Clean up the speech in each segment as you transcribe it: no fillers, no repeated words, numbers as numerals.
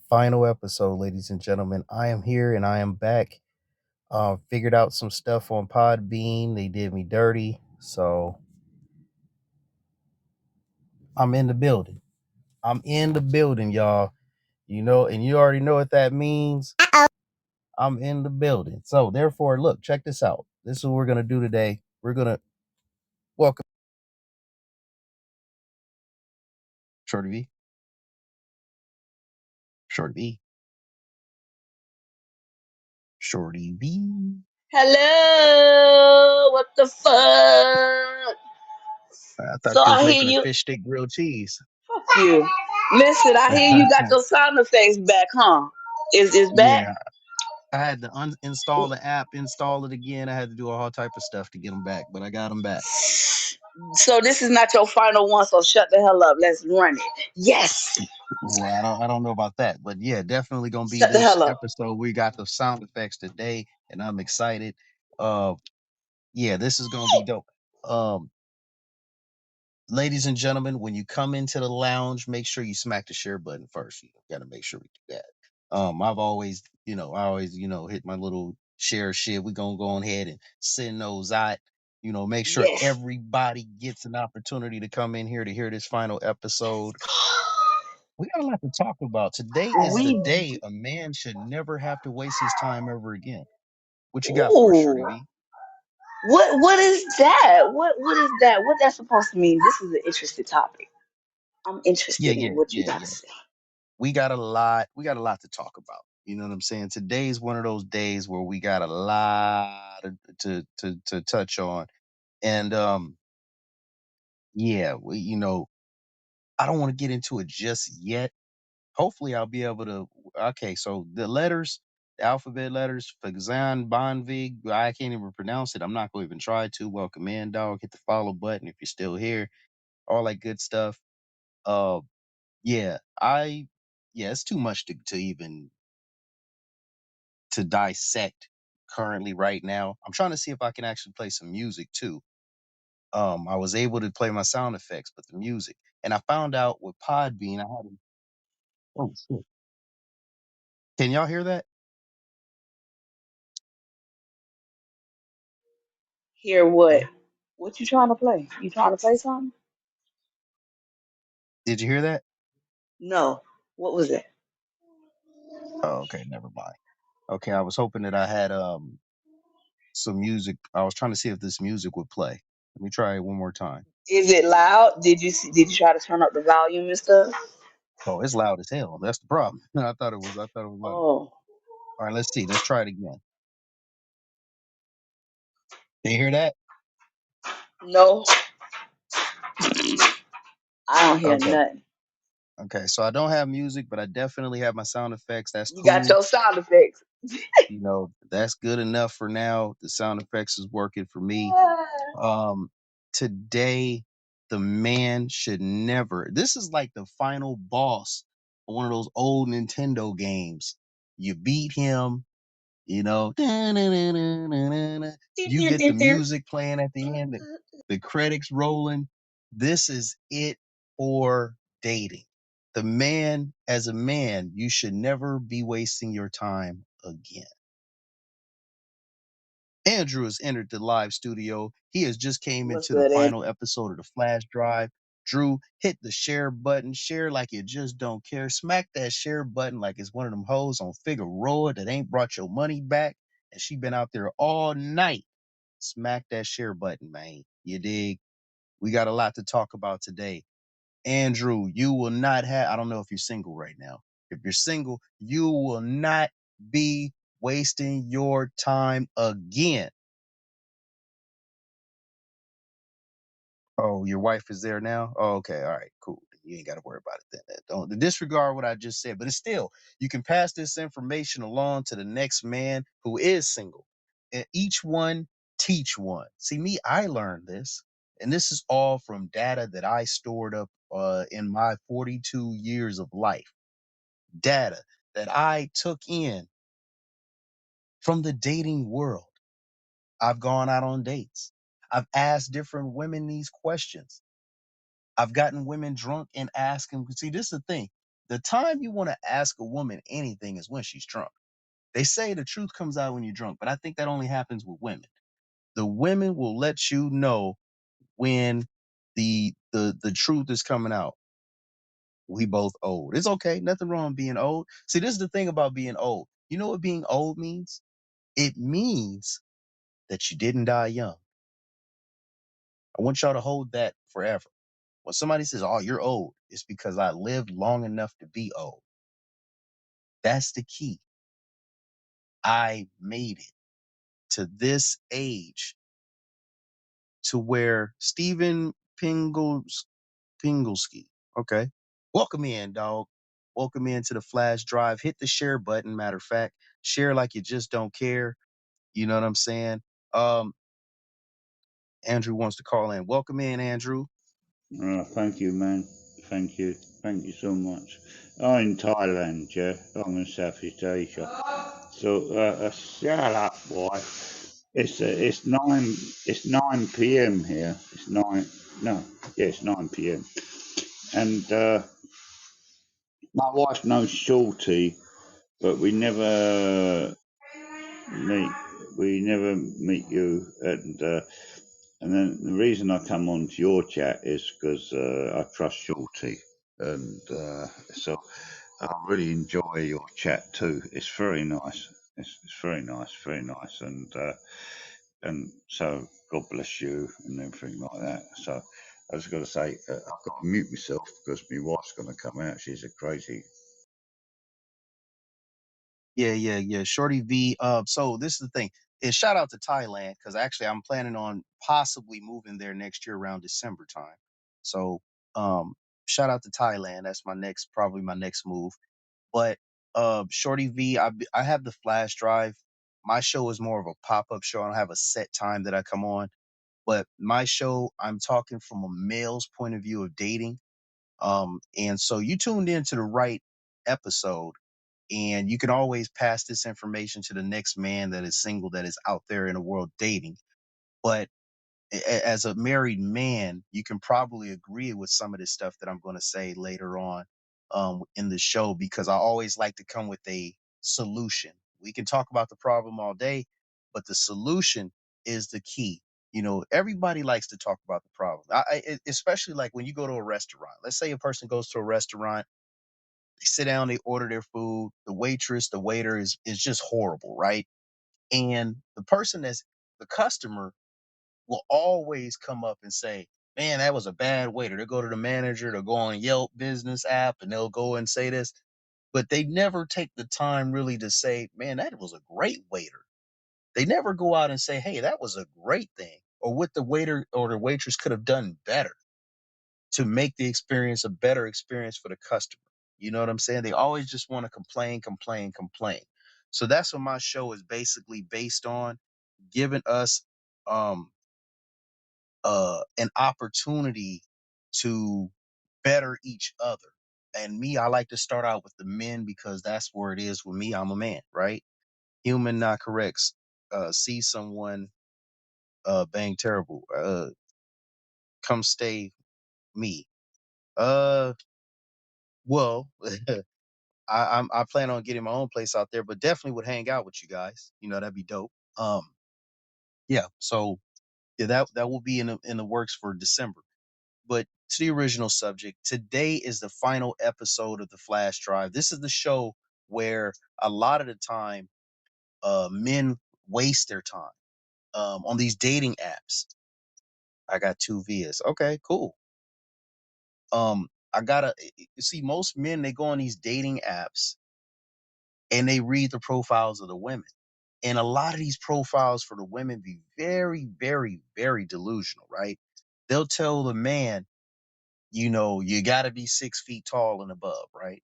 final episode, ladies and gentlemen. I am here and I am back. Figured out some stuff on Podbean. They did me dirty. So I'm in the building. I'm in the building, y'all. You know, and you already know what that means. I'm in the building. So therefore, look, check this out. This is what we're gonna do today. We're gonna welcome Shorty V. Shorty V. Shorty V. Hello, what the fuck? I thought So you was I hear making a you. fish stick grilled cheese. Fuck you. Listen, I hear you got your sound effects back, huh? Is back? Yeah, I had to uninstall the app, install it again. I had to do a whole type of stuff to get them back, but I got them back. So this is not your final one. So shut the hell up. Let's run it. Yes. Well, I don't know about that, but yeah, definitely gonna be Shut the this hell up. episode. We got the sound effects today, and I'm excited. Uh, yeah, this is gonna be dope. Um, Ladies and gentlemen, when you come into the lounge, make sure you smack the share button first. You got to make sure we do that. I've always, I always, hit my little share shit. We gonna go ahead and send those out. Make sure Yes. everybody gets an opportunity to come in here to hear this final episode. We got a lot to talk about. Today is the We. day a man should never have to waste his time ever again. What you got for us, Shorty Ooh. V? What is that? What is that? What that's supposed to mean? This is an interesting topic. I'm Yeah, interested in yeah, what you yeah, got to yeah. say. We got a lot to talk about. You know what I'm saying? Today's one of those days where we got a lot to touch on. And yeah, I don't want to get into it just yet. Hopefully I'll be able to. Okay, so the alphabet letters for Xan Bonvig, I can't even pronounce it. I'm not going to even try to. Welcome in, dog. Hit the follow button if you're still here. All that good stuff. Uh yeah, it's too much to even to dissect currently right now. I'm trying to see if I can actually play some music too. I was able to play my sound effects, but the music, and I found out with Podbean, I had. Oh shit! Can y'all hear that? Hear what? Hello? What you trying to play? You trying to play something? Did you hear that? No. What was it? Oh, okay, never mind. Okay, I was hoping that I had some music. I was trying to see if this music would play. Let me try it one more time. Is it loud? Did you try to turn up the volume and stuff? Oh, it's loud as hell. That's the problem. I thought it was loud. Oh, All right, let's see. Let's try it again. Can you hear that? no, I don't hear Okay. nothing. Okay, so I don't have music, but I definitely have my sound effects. That's You got cool. your sound effects. That's good enough for now. The sound effects is working for me. Um, Today, the man should never. This is like the final boss of one of those old Nintendo games. You beat him, you know, you get the music playing at the end, the credits rolling. This is it for dating. The man, as a man, you should never be wasting your time again. Andrew has entered the live studio. He has just came What's into the good, Ed? final episode of the Flash Drive. Drew, hit the share button. Share like you just don't care. Smack that share button like it's one of them hoes on Figueroa that ain't brought your money back. And she been out there all night. Smack that share button, man. You dig? We got a lot to talk about today. Andrew, you will not have, I don't know if you're single right now. If you're single, you will not be wasting your time again. Oh, your wife is there now? Oh, okay. All right, cool. You ain't got to worry about it then. Don't disregard what I just said, but it's still, you can pass this information along to the next man who is single. And each one teach one. See, me, I learned this, and this is all from data that I stored up in my 42 years of life. Data that I took in from the dating world. I've gone out on dates. I've asked different women these questions. I've gotten women drunk and asked them. See, this is the thing. The time you want to ask a woman anything is when she's drunk. They say the truth comes out when you're drunk, but I think that only happens with women. The women will let you know when the truth is coming out. We both old. It's okay. Nothing wrong being old. See, this is the thing about being old. You know what being old means? It means that you didn't die young. I want y'all to hold that forever. When somebody says, "Oh, you're old," it's because I lived long enough to be old. That's the key. I made it to this age to where Stephen Pingelski. Okay. Welcome in, dog. Welcome into the flash drive. Hit the share button. Matter of fact, share like you just don't care. You know what I'm saying? Um, Andrew wants to call in. Welcome in, Andrew. Thank you, man. Thank you. Thank you so much. I'm in Thailand, yeah. I'm in Southeast Asia. So, shut up, boy. It's 9 p.m. here. It's 9, no, yeah, it's 9 p.m. And my wife knows Shorty, but meet, we never meet you. And then the reason I come on to your chat is because I trust Shorty. And so I really enjoy your chat too. It's very nice. It's very nice, very nice. And so God bless you and everything like that. So I just got to say, I've got to mute myself because my wife's going to come out. She's a crazy. Yeah. Shorty V. So this is the thing. Is shout out to Thailand because actually I'm planning on possibly moving there next year around December time. So um shout out to Thailand. That's my next probably my next move. But Shorty V, I have the flash drive. My show is more of a pop up show. I don't have a set time that I come on. But my show, I'm talking from a male's point of view of dating. And so you tuned into the right episode, and you can always pass this information to the next man that is single that is out there in the world dating. But as a married man, you can probably agree with some of this stuff that I'm going to say later on in the show because I always like to come with a solution. We can talk about the problem all day, but the solution is the key. You know, everybody likes to talk about the problem, especially like when you go to a restaurant. Let's say a person goes to a restaurant, they sit down, they order their food, the waitress, the waiter is just horrible, right? And the person that's the customer will always come up and say, "Man, that was a bad waiter." They'll go to the manager, they'll go on Yelp business app and they'll go and say this, but they never take the time really to say, "Man, that was a great waiter." They never go out and say, "Hey, that was a great thing," or what the waiter or the waitress could have done better to make the experience a better experience for the customer. You know what I'm saying? They always just want to complain, complain, complain. So that's what my show is basically based on, giving us um an opportunity to better each other. And me, I like to start out with the men because that's where it is with me. I'm a man, right? Human, not correct. See someone bang terrible. Come stay me. Uh, well, I plan on getting my own place out there, but definitely would hang out with you guys. You know, that'd be dope. Yeah. So yeah, that will be in the works for December. But to the original subject, today is the final episode of the Flash Drive. This is the show where a lot of the time, men waste their time on these dating apps. I got two Vias. Okay, cool. I gotta you see most men they go on these dating apps and they read the profiles of the women. And a lot of these profiles for the women be very, very, very delusional, right? They'll tell the man, you know, you got to be 6 feet tall and above, right?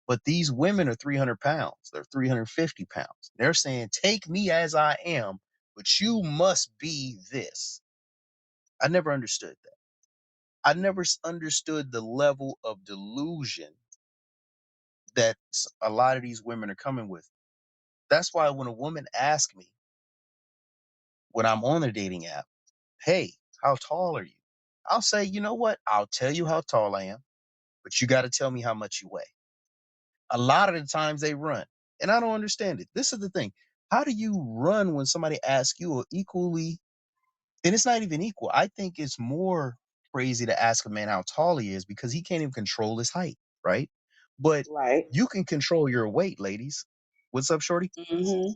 But these women are 300 pounds. They're 350 pounds. They're saying, take me as I am, but you must be this. I never understood that. I never understood the level of delusion that a lot of these women are coming with. That's why when a woman asks me when I'm on the dating app, hey, how tall are you? I'll say, you know what? I'll tell you how tall I am, but you got to tell me how much you weigh. A lot of the times they run. And I don't understand it. This is the thing. How do you run when somebody asks you a equally, and it's not even equal. I think it's more crazy to ask a man how tall he is because he can't even control his height, right? But Right. you can control your weight, ladies. What's up, Shorty? Hmm.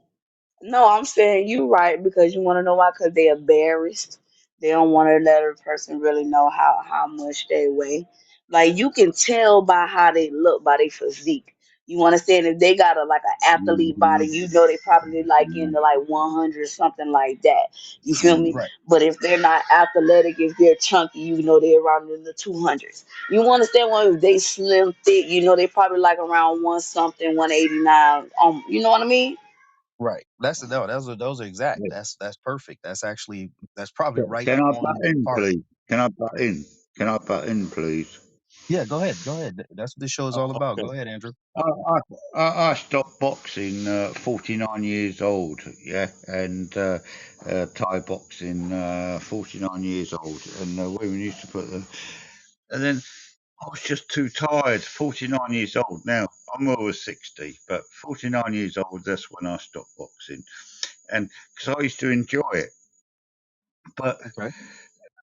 No, I'm saying you right because you want to know why? Because they're embarrassed. They don't want to let a person really know how much they weigh. Like you can tell by how they look, by their physique. You understand if they got a like an athlete body, Mhm. you know they probably like into like 100 something like that. You feel me? Right. But if they're not athletic, if they're chunky, you know they're around in the 200s. You understand when if they slim thick, you know they probably like around one something, 189. You know what I mean? Right. That's the no, those are exact. Yeah. That's perfect. That's actually that's probably right Can I on butt in, par. please? Can I butt in? Can I butt in, please? Yeah, go ahead. Go ahead. That's what this show is all about. Okay. Go ahead, Andrew. I stopped boxing 49 years old, yeah, and Thai boxing 49 years old, and women used to put them, and then I was just too tired. 49 years old now. I'm over 60, but 49 years old. That's when I stopped boxing, and because I used to enjoy it, but Okay.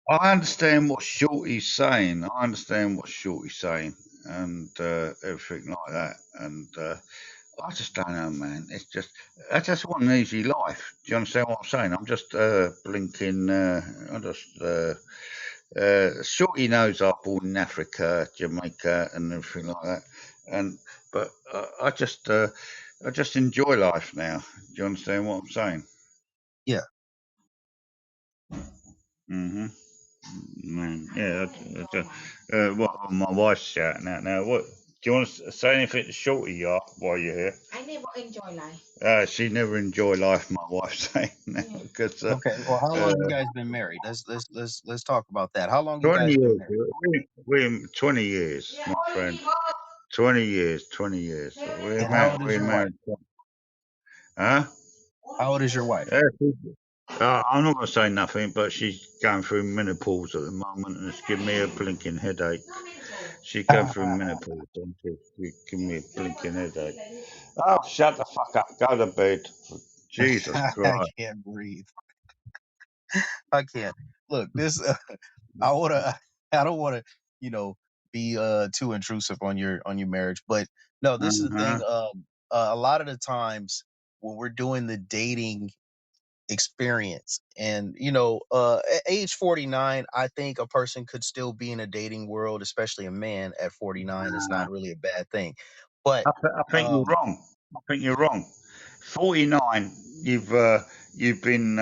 I understand what Shorty's saying. I understand what Shorty's saying, and everything like that, and. I just don't know, man. It's just I just want an easy life. Do you understand what I'm saying? I'm just blinking. I just Shorty knows I was born in Africa, Jamaica, and everything like that. And but I just enjoy life now. Do you understand what I'm saying? Yeah. Hmm. Man, yeah. What? My wife's shouting out now. What? Do you want to say anything to Shorty while you're here? I never enjoy life. She never enjoy life. My wife's saying now because Okay. Well, how uh, long you guys been married? Let's talk about that. How long you 20 guys been years. married? We're 20 years, my friend. 20 years. 20 years. So we're And how married. old is We're your wife? married. Huh? How old is your wife? Yeah, I'm not going to say nothing, but she's going through menopause at the moment, and it's giving me a blinking headache. She's going through menopause, and she's giving me a blinking headache. Oh, shut the fuck up. Go to bed. Jesus I Christ. can't breathe. I can't. Look, this I wanna I don't wanna, you know, be too intrusive on your marriage, but no, this is the Uh-huh. thing. A lot of the times when we're doing the dating experience and at age 49, I think a person could still be in a dating world, especially a man at 49. It's not really a bad thing. But I think you're um wrong. I think you're wrong. 49, you've been,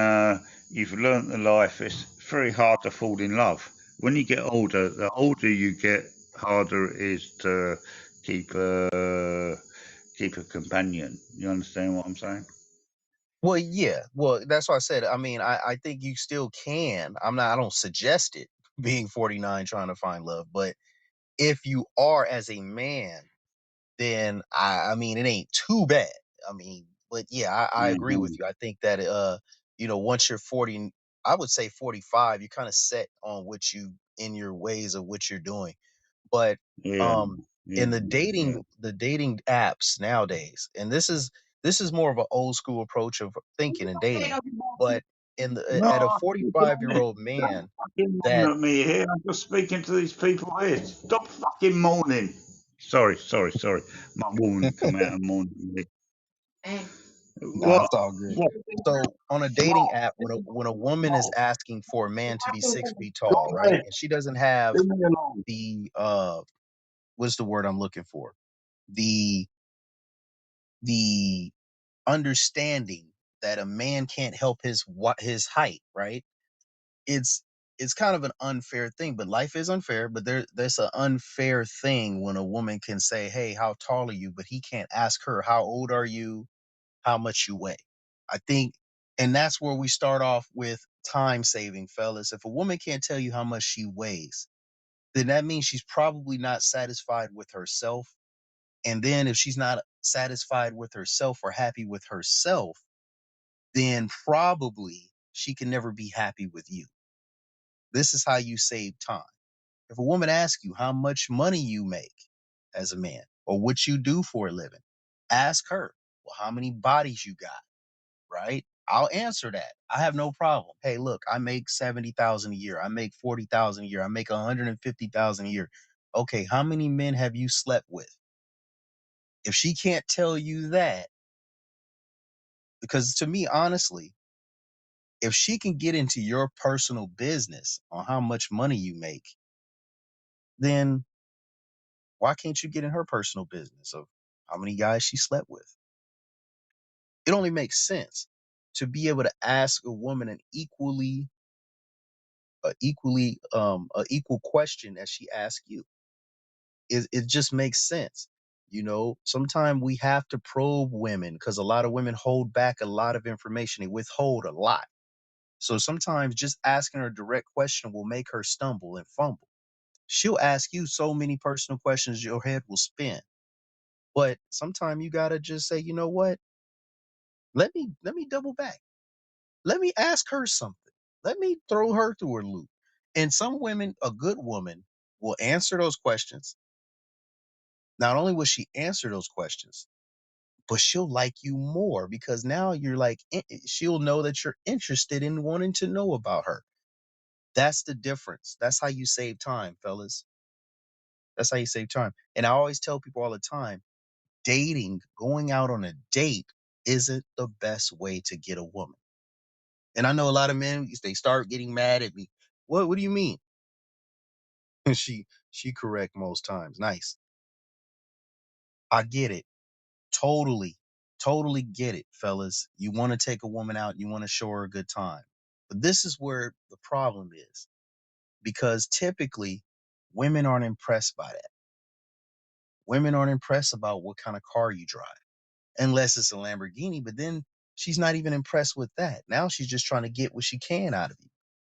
you've learnt the life. It's very hard to fall in love. When you get older, the older you get, harder it is to keep a, keep a companion. You understand what I'm saying? well, yeah, well, that's why I said, I mean, I think you still can. I don't suggest it being 49 trying to find love, but if you are as a man, then I mean it ain't too bad. I mean, but yeah, I agree with Hmm. you. I think that once you're 40, I would say 45, you're kind of set on what you in your ways of what you're doing. But Yeah, um yeah, in yeah. the dating apps nowadays, and this is more of an old school approach of thinking and dating, but No, at a keep it on it. 45-year-old Don't man fucking that moan at me here. I'm just speaking to these people here. Stop fucking moaning. Sorry, sorry, sorry. My woman come out and moan at me. nah, What? it's all good. What? So on a dating What? app, when a woman is asking for a man to be 6 feet Go tall, right, away. and she doesn't have Leave me alone. the what's the word I'm looking for, the the understanding that a man can't help his height, right? It's it's kind of an unfair thing, but life is unfair. But there's an unfair thing when a woman can say, "Hey, how tall are you?" But he can't ask her, "How old are you? How much you weigh?" I think, and that's where we start off with time saving, fellas. If a woman can't tell you how much she weighs, then that means she's probably not satisfied with herself. And then if she's not satisfied with herself or happy with herself, then probably she can never be happy with you. This is how you save time. If a woman asks you how much money you make as a man, or what you do for a living. Ask her, well, how many bodies you got, right? I'll answer that. I have no problem. Hey, look, I make 70,000 a year. I make 40,000 a year. I make 150,000 a year. Okay, how many men have you slept with? If she can't tell you that, because to me, honestly, if she can get into your personal business on how much money you make, then why can't you get in her personal business of how many guys she slept with? It only makes sense to be able to ask a woman an equal question as she asks you. It just makes sense. Sometimes we have to probe women because a lot of women hold back a lot of information. They withhold a lot. So sometimes just asking her a direct question will make her stumble and fumble. She'll ask you so many personal questions your head will spin. But sometimes you gotta just say, you know what? Let me double back. Let me ask her something. Let me throw her through a loop. And some women, a good woman, will answer those questions. Not only will she answer those questions, but she'll like you more because now you're like, she'll know that you're interested in wanting to know about her. That's the difference. That's how you save time, fellas. That's how you save time. And I always tell people all the time, dating, going out on a date isn't the best way to get a woman. And I know a lot of men, they start getting mad at me. What do you mean? She correct most times. Nice. I get it. Totally. Totally get it, fellas. You want to take a woman out, you want to show her a good time. But this is where the problem is. Because typically women aren't impressed by that. Women aren't impressed about what kind of car you drive. Unless it's a Lamborghini, but then she's not even impressed with that. Now she's just trying to get what she can out of you.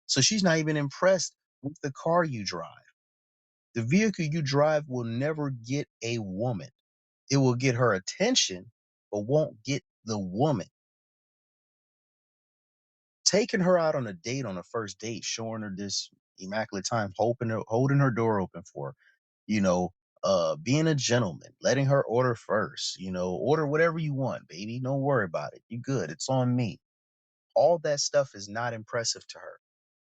So she's not even impressed with the car you drive. The vehicle you drive will never get a woman. It will get her attention, but won't get the woman. Taking her out on a date on a first date, showing her this immaculate time, holding her door open for her, you know, being a gentleman, letting her order first, order whatever you want, baby. Don't worry about it. You good. It's on me. All that stuff is not impressive to her.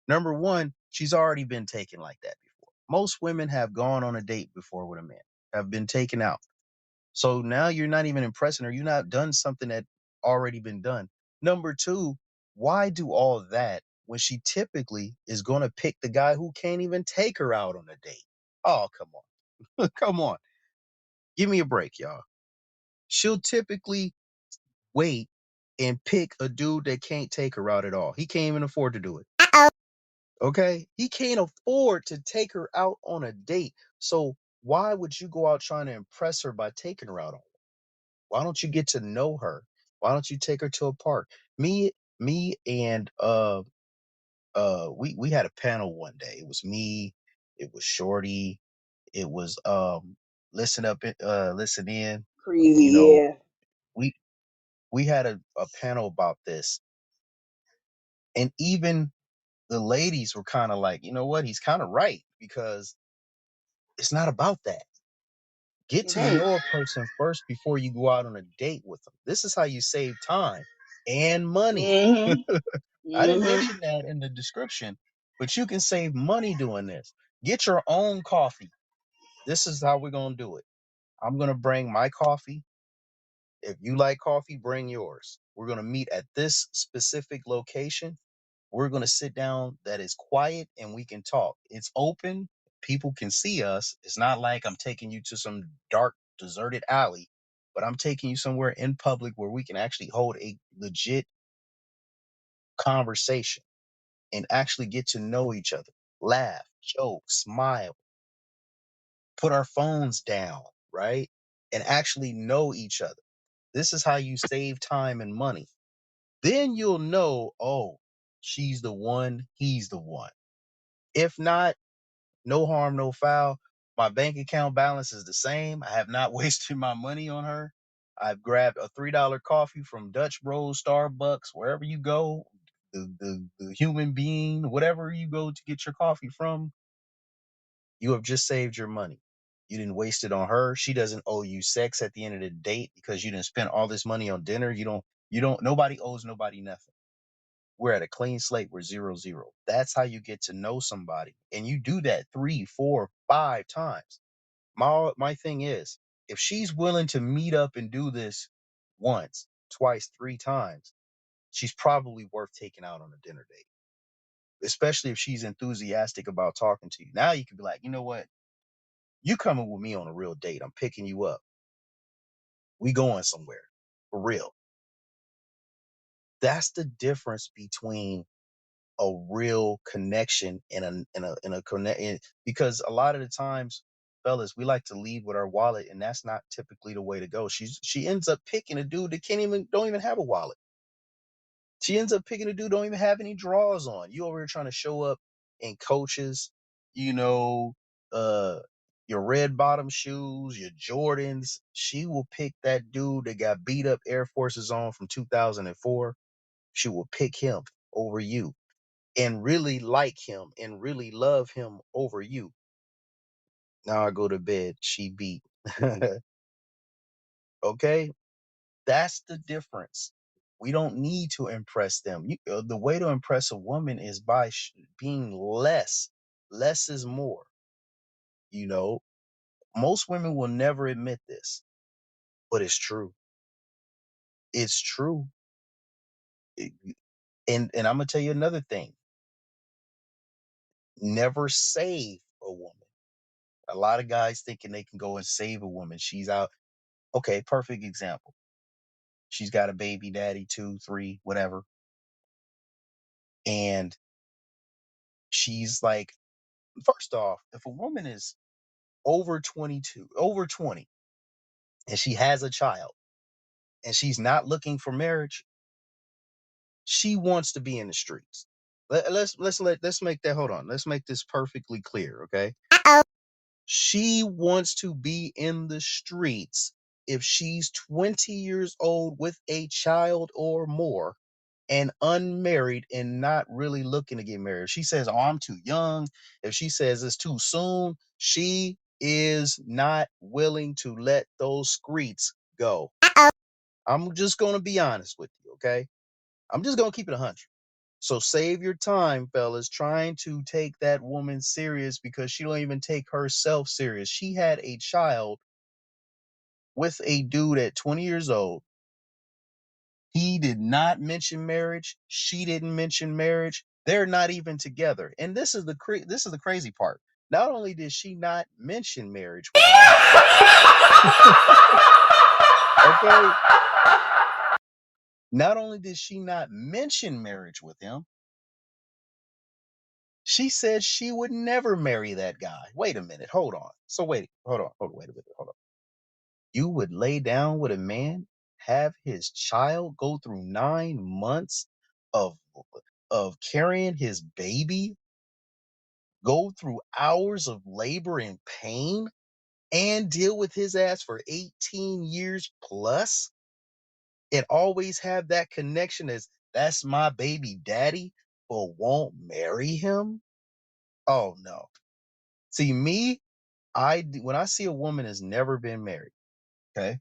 Number one, she's already been taken like that before. Most women have gone on a date before with a man, have been taken out. So now you're not even impressing her. You're not done something that already been done. Number two, why do all that when she typically is going to pick the guy who can't even take her out on a date? Oh, come on. Come on. Give me a break, y'all. She'll typically wait and pick a dude that can't take her out at all. He can't even afford to do it. Okay? He can't afford to take her out on a date. So why would you go out trying to impress her by taking her out on? Why don't you get to know her? Why don't you take her to a park? Me and we had a panel one day. It was me, it was Shorty, it was listen in. You Crazy, know, yeah. we we had a panel about this. And even the ladies were kind of like, you know what, he's kind of right, because it's not about that. Get It to ain't. know a person first before you go out on a date with them. This is how you save time and money. Mhm. I didn't Mhm. mention that in the description, but you can save money doing this. Get your own coffee. This is how we're going to do it. I'm going to bring my coffee. If you like coffee, bring yours. We're going to meet at this specific location. We're going to sit down that is quiet and we can talk. It's open. People can see us. It's not like I'm taking you to some dark, deserted alley, but I'm taking you somewhere in public where we can actually hold a legit conversation and actually get to know each other, laugh, joke, smile, put our phones down, right? And actually know each other. This is how you save time and money. Then you'll know, oh, she's the one, he's the one. If not, no harm, no foul. My bank account balance is the same. I have not wasted my money on her. I've grabbed a $3 coffee from Dutch Bros, Starbucks, wherever you go, the human being, whatever you go to get your coffee from, you have just saved your money. You didn't waste it on her. She doesn't owe you sex at the end of the date because you didn't spend all this money on dinner. Nobody owes nobody nothing. We're at a clean slate. We're 0-0. That's how you get to know somebody. And you do that 3, 4, 5 times. My thing is, if she's willing to meet up and do this once, twice, 3 times, she's probably worth taking out on a dinner date. Especially if she's enthusiastic about talking to you. Now you can be like, you know what? You coming with me on a real date. I'm picking you up. We going somewhere. For real. That's the difference between a real connection and a connect, because a lot of the times, fellas, we like to lead with our wallet, and that's not typically the way to go. She ends up picking a dude that don't even have a wallet. She ends up picking a dude don't even have any drawers on. You over here trying to show up in Coaches, you know, uh, your red bottom shoes, your Jordans. She will pick that dude that got beat up Air Forces on from 2004. She will pick him over you and really like him and really love him over you. Now I go to bed. She beat. Okay? That's the difference. We don't need to impress them. The way to impress a woman is by being less. Less is more. You know, most women will never admit this, but it's true. It's true. It- and I'm gonna tell you another thing. Never save a woman. A lot of guys thinking they can go and save a woman. She's out. Okay, perfect example. She's got a baby daddy, 2, 3, whatever. And she's like, first off, if a woman is over 22, over 20, and she has a child and she's not looking for marriage, she wants to be in the streets. Let's make that, hold on. Let's make this perfectly clear, okay? She wants to be in the streets if she's 20 years old with a child or more and unmarried and not really looking to get married. If she says, "Oh, I'm too young," if she says it's too soon, she is not willing to let those streets go. I'm just going to be honest with you, okay? I'm just going to keep it 100. So save your time, fellas, trying to take that woman serious because she don't even take herself serious. She had a child with a dude at 20 years old. He did not mention marriage. She didn't mention marriage. They're not even together. And this is the crazy part. Not only did she not mention marriage with him, okay? Not only did she not mention marriage with him, she said she would never marry that guy. Wait a minute. Hold on. Wait a minute. Hold on. You would lay down with a man, have his child go through 9 months of carrying his baby, go through hours of labor and pain, and deal with his ass for 18 years plus, and always have that connection as that's my baby daddy, but won't marry him? Oh no. See me, when I see a woman has never been married, okay?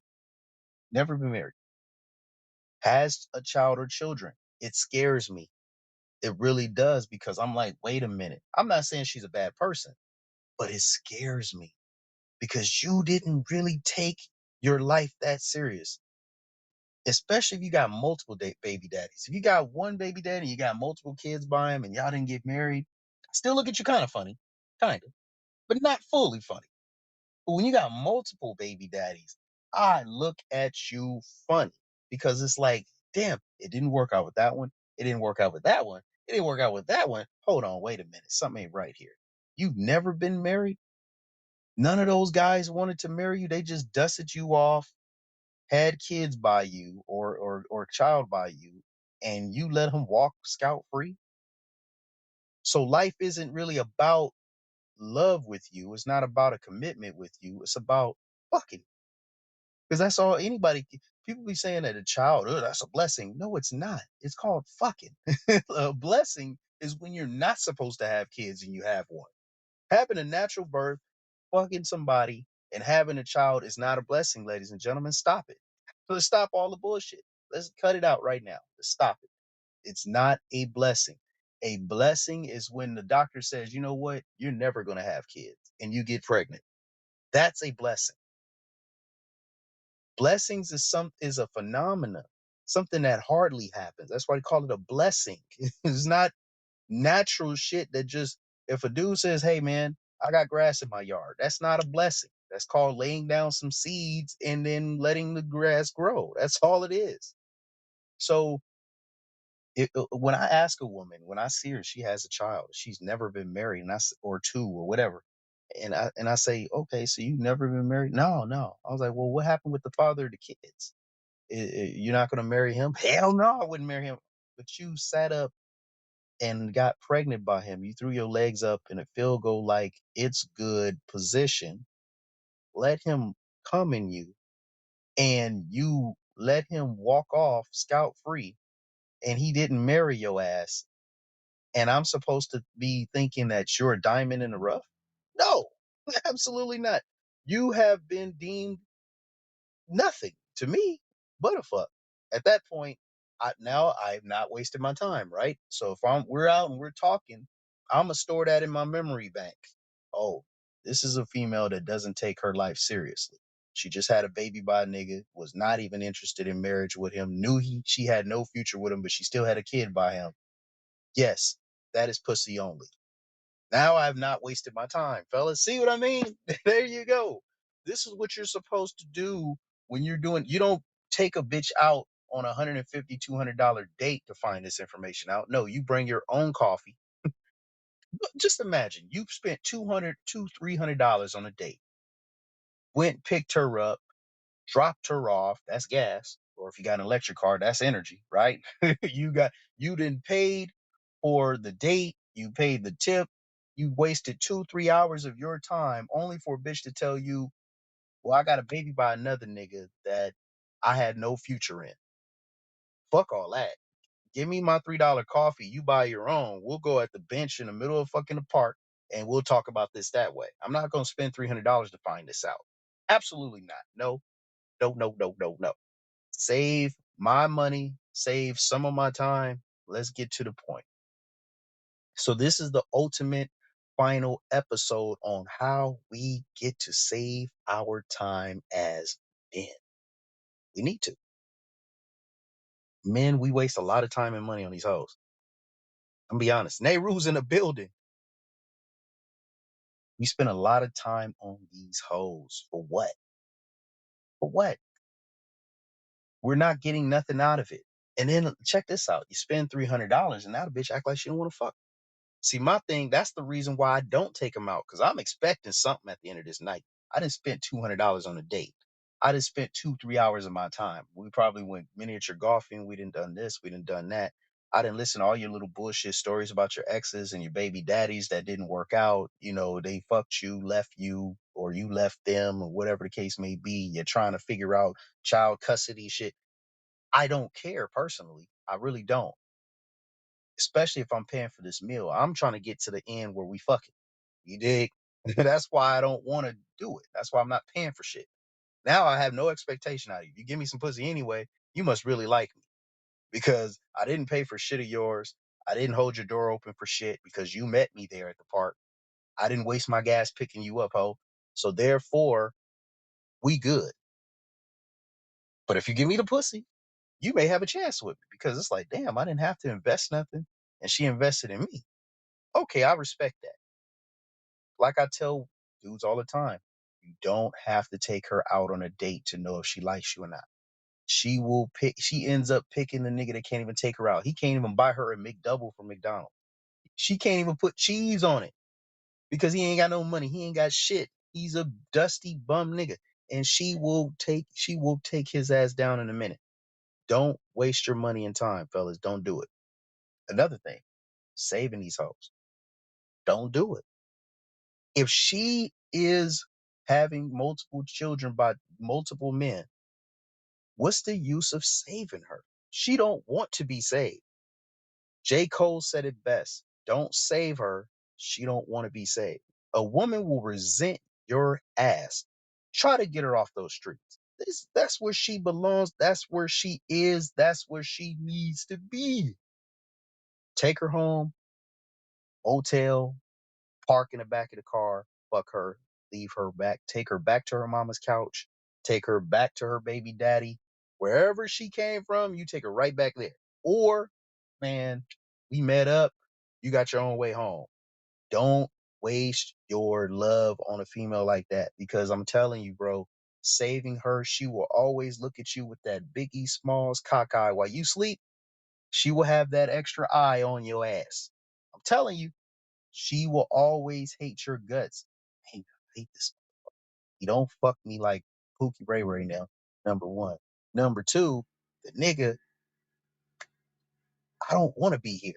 Never been married, has a child or children, it scares me. It really does, because I'm like, wait a minute. I'm not saying she's a bad person, but it scares me because you didn't really take your life that serious. Especially if you got multiple baby daddies. If you got one baby daddy, you got multiple kids by him, and y'all didn't get married, I still look at you kind of funny, kind of, but not fully funny. But when you got multiple baby daddies, I look at you funny because it's like, damn, it didn't work out with that one. It didn't work out with that one. It didn't work out with that one. Hold on, wait a minute. Something ain't right here. You've never been married. None of those guys wanted to marry you. They just dusted you off, had kids by you or child by you, and you let them walk scout free. So life isn't really about love with you. It's not about a commitment with you. It's about fucking. Because that's all anybody. People be saying that a child, oh, that's a blessing. No, it's not. It's called fucking. A blessing is when you're not supposed to have kids and you have one. Having a natural birth, fucking somebody, And having a child is not a blessing, ladies and gentlemen. Stop it. Let's stop all the bullshit. Let's cut it out right now. Let's stop it. It's not a blessing. A blessing is when the doctor says, you know what, you're never going to have kids and you get pregnant. That's a blessing. Blessings is a phenomenon, something that hardly happens. That's why they call it a blessing. It's not natural shit that just, if a dude says, hey man, I got grass in my yard, that's not a blessing. That's called laying down some seeds and then letting the grass grow. That's all it is. So when I ask a woman, when I see her, she has a child, she's never been married, or two or whatever, and I say, okay, so you've never been married? No, no. I was like, well, what happened with the father of the kids? You're not going to marry him? Hell no, I wouldn't marry him. But you sat up and got pregnant by him. You threw your legs up in a field goal like it's good position. Let him come in you, and you let him walk off scot free, and he didn't marry your ass. And I'm supposed to be thinking that you're a diamond in the rough? No, absolutely not. You have been deemed nothing to me but a fuck. At that point, I've not wasted my time, right? So if we're out and we're talking, I'm gonna store that in my memory bank. Oh, this is a female that doesn't take her life seriously. She just had a baby by a nigga, was not even interested in marriage with him, knew she had no future with him, but she still had a kid by him. Yes, that is pussy only. Now I've not wasted my time, fellas. See what I mean? There you go. This is what you're supposed to do when you're doing. You don't take a bitch out on a $150, $200 date to find this information out. No, you bring your own coffee. Just imagine you spent $200, $300 on a date. Went, picked her up, dropped her off. That's gas. Or if you got an electric car, that's energy, right? You didn't paid for the date, you paid the tip, you wasted 2, 3 hours of your time only for a bitch to tell you, well, I got a baby by another nigga that I had no future in. Fuck all that. Give me my $3 coffee. You buy your own. We'll go at the bench in the middle of fucking the park and we'll talk about this that way. I'm not going to spend $300 to find this out. Absolutely not. No, no, no, no, no, no. Save my money, save some of my time. Let's get to the point. So, this is the ultimate final episode on how we get to save our time as men. We need to. Men, we waste a lot of time and money on these hoes. I'm gonna be honest. Nehru's in the building. We spend a lot of time on these hoes. For what? For what? We're not getting nothing out of it. And then check this out. You spend $300 and now the bitch act like she don't want to fuck. See, my thing, that's the reason why I don't take them out, because I'm expecting something at the end of this night. I didn't spend $200 on a date. I didn't spend 2, 3 hours of my time. We probably went miniature golfing. We didn't done this. We didn't done that. I didn't listen to all your little bullshit stories about your exes and your baby daddies that didn't work out. You know, they fucked you, left you, or you left them, or whatever the case may be. You're trying to figure out child custody shit. I don't care personally. I really don't, especially if I'm paying for this meal. I'm trying to get to the end where we fucking. You dig? That's why I don't want to do it. That's why I'm not paying for shit. Now I have no expectation out of you. You give me some pussy anyway, you must really like me, because I didn't pay for shit of yours. I didn't hold your door open for shit because you met me there at the park. I didn't waste my gas picking you up, ho. So therefore, we good. But if you give me the pussy, you may have a chance with me, because it's like, damn, I didn't have to invest nothing and she invested in me. Okay, I respect that. Like I tell dudes all the time, you don't have to take her out on a date to know if she likes you or not. She ends up picking the nigga that can't even take her out. He can't even buy her a McDouble from McDonald's. She can't even put cheese on it because he ain't got no money. He ain't got shit. He's a dusty bum nigga. And she will take his ass down in a minute. Don't waste your money and time, fellas. Don't do it. Another thing, saving these hoes. Don't do it. If she is having multiple children by multiple men, what's the use of saving her? She don't want to be saved. J. Cole said it best. Don't save her. She don't want to be saved. A woman will resent your ass Try to get her off those streets. That's where she belongs. That's where she is. That's where she needs to be. Take her home, hotel, park in the back of the car, fuck her, leave her back, take her back to her mama's couch, take her back to her baby daddy. Wherever she came from, you take her right back there. Or, man, we met up, you got your own way home. Don't waste your love on a female like that because I'm telling you, bro, saving her, she will always look at you with that Biggie Smalls cock eye while you sleep. She will have that extra eye on your ass. I'm telling you, she will always hate your guts. Hey, I hate this. You don't fuck me like Pookie Ray right now. Number one. Number two, the nigga, I don't want to be here.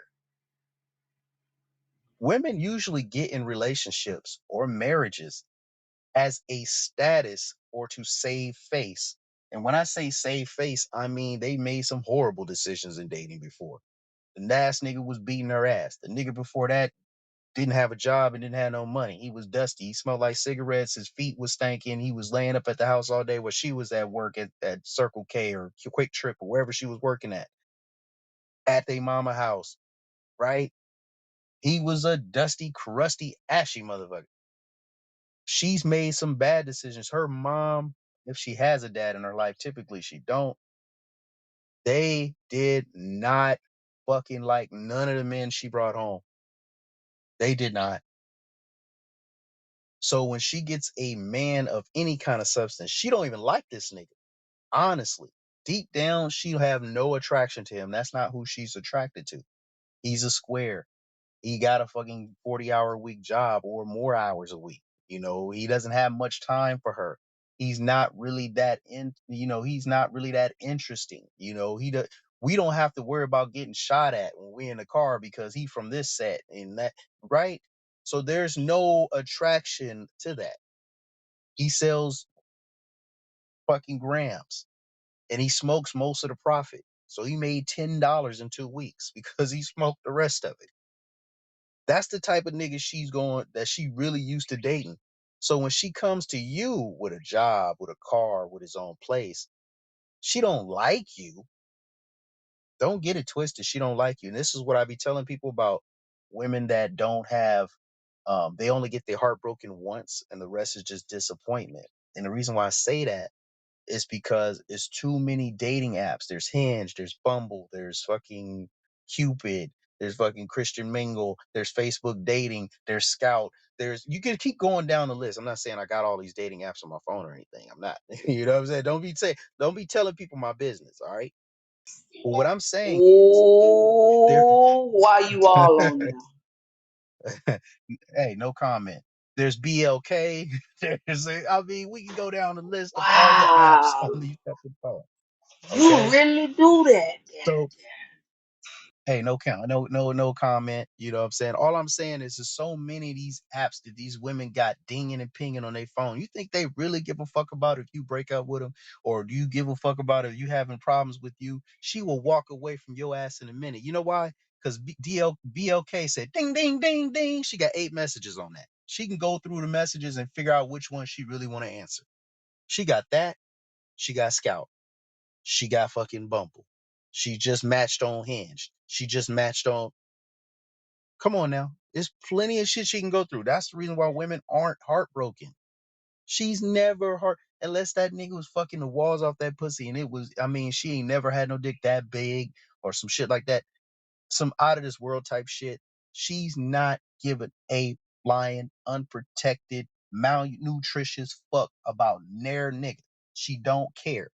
Women usually get in relationships or marriages as a status or to save face. And when I say save face, I mean they made some horrible decisions in dating before. The last nigga was beating her ass. The nigga before that didn't have a job and didn't have no money. He was dusty. He smelled like cigarettes. His feet was stinking. He was laying up at the house all day while she was at work at Circle K or Quick Trip or wherever she was working at their mama house, right? He was a dusty, crusty, ashy motherfucker. She's made some bad decisions. Her mom, if she has a dad in her life, typically she don't. They did not fucking like none of the men she brought home. They did not. So when she gets a man of any kind of substance, she don't even like this nigga. Honestly, deep down, she'll have no attraction to him. That's not who she's attracted to. He's a square. He got a fucking 40-hour a week job or more hours a week. He doesn't have much time for her. He's not really that he's not really that interesting. We don't have to worry about getting shot at when we're in the car because he from this set and that, right? So there's no attraction to that. He sells fucking grams and he smokes most of the profit. So he made $10 in 2 weeks because he smoked the rest of it. That's the type of nigga that she really used to dating. So when she comes to you with a job, with a car, with his own place, she don't like you. Don't get it twisted. She don't like you. And this is what I be telling people about women that don't have, they only get their heart broken once and the rest is just disappointment. And the reason why I say that is because it's too many dating apps. There's Hinge, there's Bumble, there's fucking Cupid, there's fucking Christian Mingle, there's Facebook dating, there's Scout. You can keep going down the list. I'm not saying I got all these dating apps on my phone or anything. I'm not. You know what I'm saying? Don't be telling people my business, all right? But what I'm saying is there Oh, why you all on now? hey, no comment. There's BLK. I mean, we can go down the list of all the apps Wow, on these fucking phones. you Okay. really do that? So hey, no count, no comment. You know what I'm saying? All I'm saying is there's so many of these apps that these women got dinging and pinging on their phone. You think they really give a fuck about if you break up with them, or do you give a fuck about if you having problems with you? She will walk away from your ass in a minute. You know why? Because BLK said ding ding ding ding. She got 8 messages on that. She can go through the messages and figure out which one she really want to answer. She got that. She got Scout. She got fucking Bumble. She just matched on Hinge. She just matched on. Come on now. There's plenty of shit she can go through. That's the reason why women aren't heartbroken. She's never heart unless that nigga was fucking the walls off that pussy and she ain't never had no dick that big or some shit like that. Some out of this world type shit. She's not giving a flying, unprotected, malnutritious fuck about nair nigga. She don't care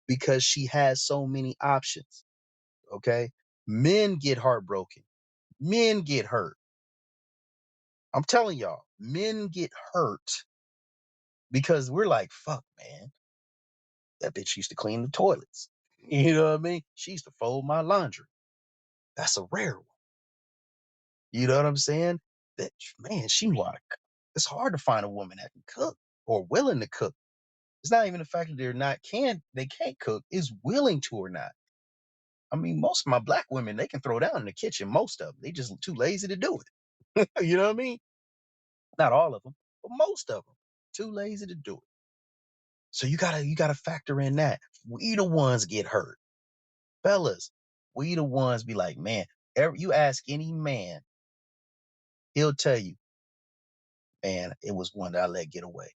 because she has so many options. Okay. Men get heartbroken. Men get hurt. I'm telling y'all, men get hurt because we're like, fuck, man, that bitch used to clean the toilets. You know what I mean? She used to fold my laundry. That's a rare one. You know what I'm saying? That man, she knew how to cook. It's hard to find a woman that can cook or willing to cook. It's not even the fact that they can't cook, is willing to or not. I mean, most of my black women, they can throw down in the kitchen, most of them. They just too lazy to do it. You know what I mean? Not all of them, but most of them. Too lazy to do it. So you gotta factor in that. We the ones get hurt. Fellas, we the ones be like, man, you ask any man, he'll tell you, man, it was one that I let get away.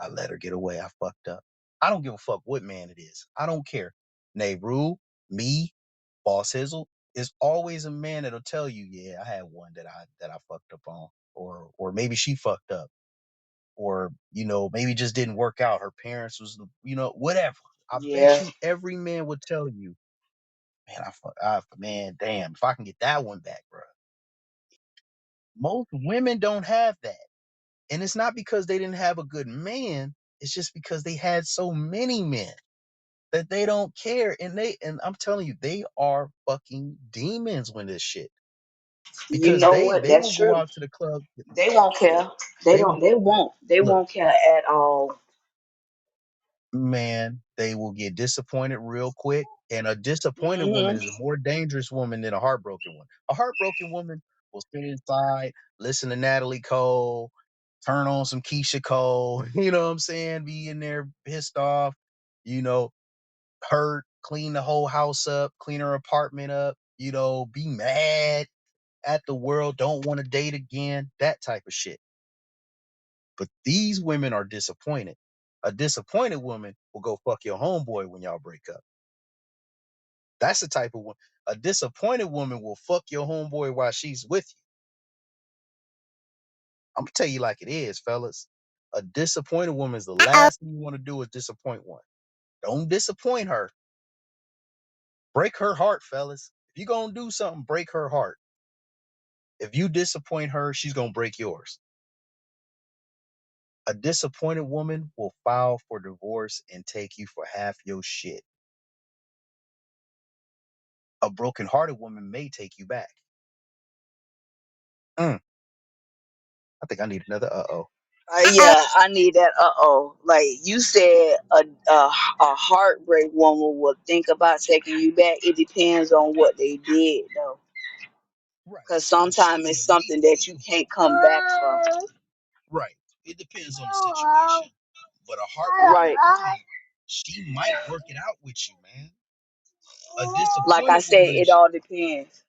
I let her get away. I fucked up. I don't give a fuck what man it is. I don't care. Nehru, me, Boss Hizzle, is always a man that'll tell you, yeah, I had one that I fucked up on. Or maybe she fucked up. Or, maybe just didn't work out. Her parents was whatever. I bet Yeah. you every man would tell you, man, man, damn, if I can get that one back, bro. Most women don't have that. And it's not because they didn't have a good man. It's just because they had so many men that they don't care. And I'm telling you, they are fucking demons when this shit. You Because know they what? they That's will go true. out to the club. They won't care. They They don't. will They won't. They look, won't care at all. man, they will get disappointed real quick. And a disappointed woman Hmm. is a more dangerous woman than a heartbroken one. A heartbroken woman will sit inside, listen to Natalie Cole, turn on some Keisha Cole, you know what I'm saying? Be in there pissed off, you know, hurt, clean the whole house up, clean her apartment up, be mad at the world, don't want to date again, that type of shit. But these women are disappointed. A disappointed woman will go fuck your homeboy when y'all break up. That's the type of one. A disappointed woman will fuck your homeboy while she's with you. I'm gonna tell you like it is, fellas. A disappointed woman is the last thing you want to do is disappoint one. Don't disappoint her. Break her heart, fellas. If you gonna do something, break her heart. If you disappoint her, she's gonna break yours. A disappointed woman will file for divorce and take you for half your shit. A broken-hearted woman may take you back. Mm, I think I need another uh-oh. Yeah, I need that. Like you said, a heartbreak woman will think about taking you back. It depends on what they did, though, Right. because But she's sometimes gonna it's leave something that you you. can't come back from. Right. It depends on the situation. But a heartbroken Right. woman, she might work it out with you, man. A Like I disappointed said, woman, it all depends.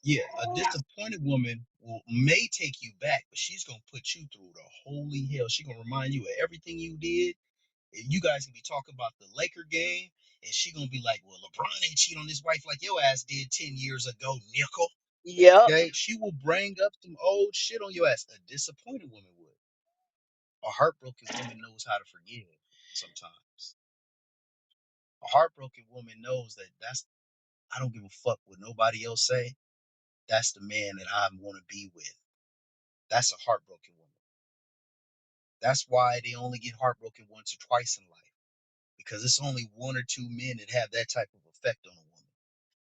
yeah, a disappointed woman may take you back, but she's gonna put you through the holy hell. She's gonna remind you of everything you did. And you guys can be talking about the Laker game, and she gonna be like, "Well, LeBron ain't cheat on his wife like your ass did 10 years ago, nickel." Yep. Okay, she will bring up some old shit on your ass. A disappointed woman would. A heartbroken woman knows how to forgive. Sometimes a heartbroken woman knows that I don't give a fuck what nobody else say. That's the man that I want to be with. That's a heartbroken woman. That's why they only get heartbroken once or twice in life, because it's only one or two men that have that type of effect on a woman.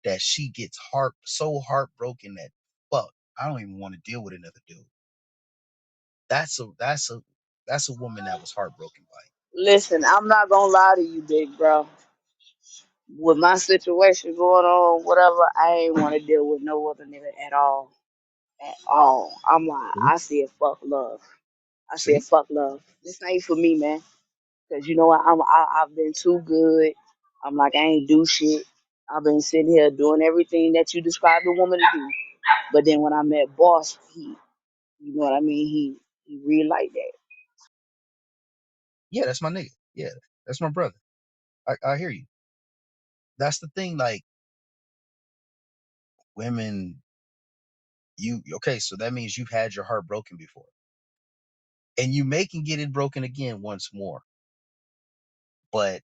That she gets so heartbroken that fuck, I don't even want to deal with another dude. That's a woman that was heartbroken by Listen, I'm not gonna lie to you, big bro. With my situation going on, whatever, I ain't want to deal with no other nigga at all. At all. I'm like, you. I said fuck love. I said See? fuck love. This ain't for me, man. Cause you know what? I've been too good. I'm like I ain't do shit. I've been sitting here doing everything that you described a woman to do. But then when I met Boss, you know what I mean? He really like that. Yeah, that's my nigga. Yeah, that's my brother. I hear you. That's the thing. Like women, you okay? So that means you've had your heart broken before, and you may can get it broken again once more. But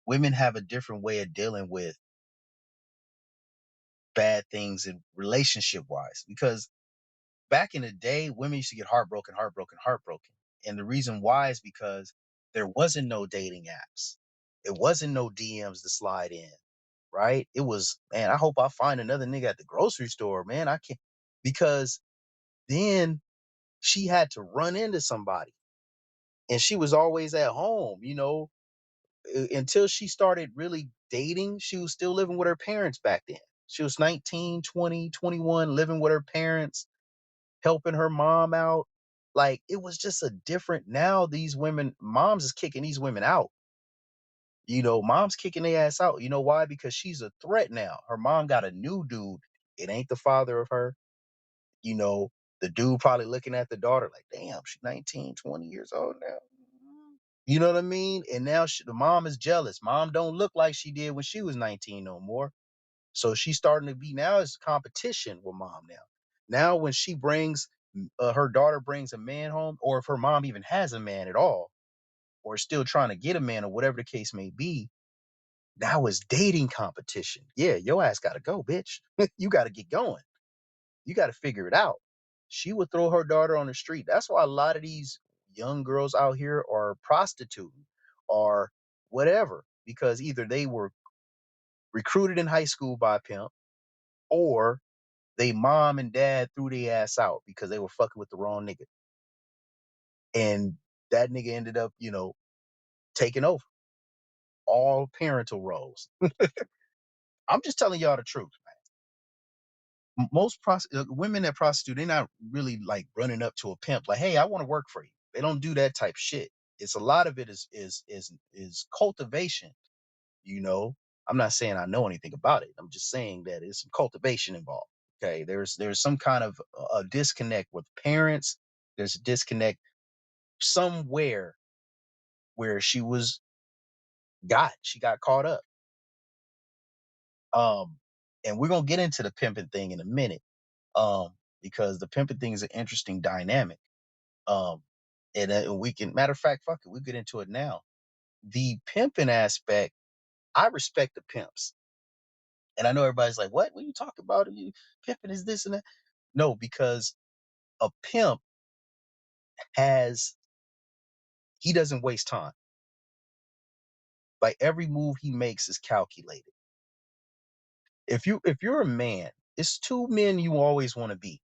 women have a different way of dealing with bad things in relationship wise. Because back in the day, women used to get heartbroken, heartbroken, heartbroken, and the reason why is because there wasn't no dating apps. It wasn't no DMs to slide in, right? It was, man, I hope I find another nigga at the grocery store, man. I can't, because then she had to run into somebody and she was always at home, until she started really dating. She was still living with her parents back then. She was 19, 20, 21, living with her parents, helping her mom out. Like it was just a different. Now these women, moms is kicking these women out. Mom's kicking their ass out. You know why? Because she's a threat now. Her mom got a new dude. It ain't the father of her. You know, the dude probably looking at the daughter like, damn, she's 19, 20 years old now. You know what I mean? And now the mom is jealous. Mom don't look like she did when she was 19 no more. So she's starting to be, now it's competition with mom now. Now when she brings her daughter brings a man home, or if her mom even has a man at all, or is still trying to get a man, or whatever the case may be, now it's dating competition. Yeah, your ass got to go, bitch. You got to get going. You got to figure it out. She would throw her daughter on the street. That's why a lot of these young girls out here are prostituting or whatever, because either they were recruited in high school by a pimp, or they mom and dad threw their ass out because they were fucking with the wrong nigga. And that nigga ended up, taking over all parental roles. I'm just telling y'all the truth. Most women that prostitute, they're not really like running up to a pimp like, "Hey, I want to work for you." They don't do that type shit. It's a lot of it is cultivation. You know, I'm not saying I know anything about it. I'm just saying that there's some cultivation involved. Okay, there's some kind of a disconnect with parents. There's a disconnect somewhere where she got caught up. Um, and we're gonna get into the pimping thing in a minute. Because the pimping thing is an interesting dynamic. Um, and we can, matter of fact, fuck it, we get into it now. The pimping aspect, I respect the pimps, and I know everybody's like, "What? What are you talking about? Are you pimping is this and that?" No, because a pimp has he doesn't waste time. Like every move he makes is calculated. If you're a man, it's two men you always want to be: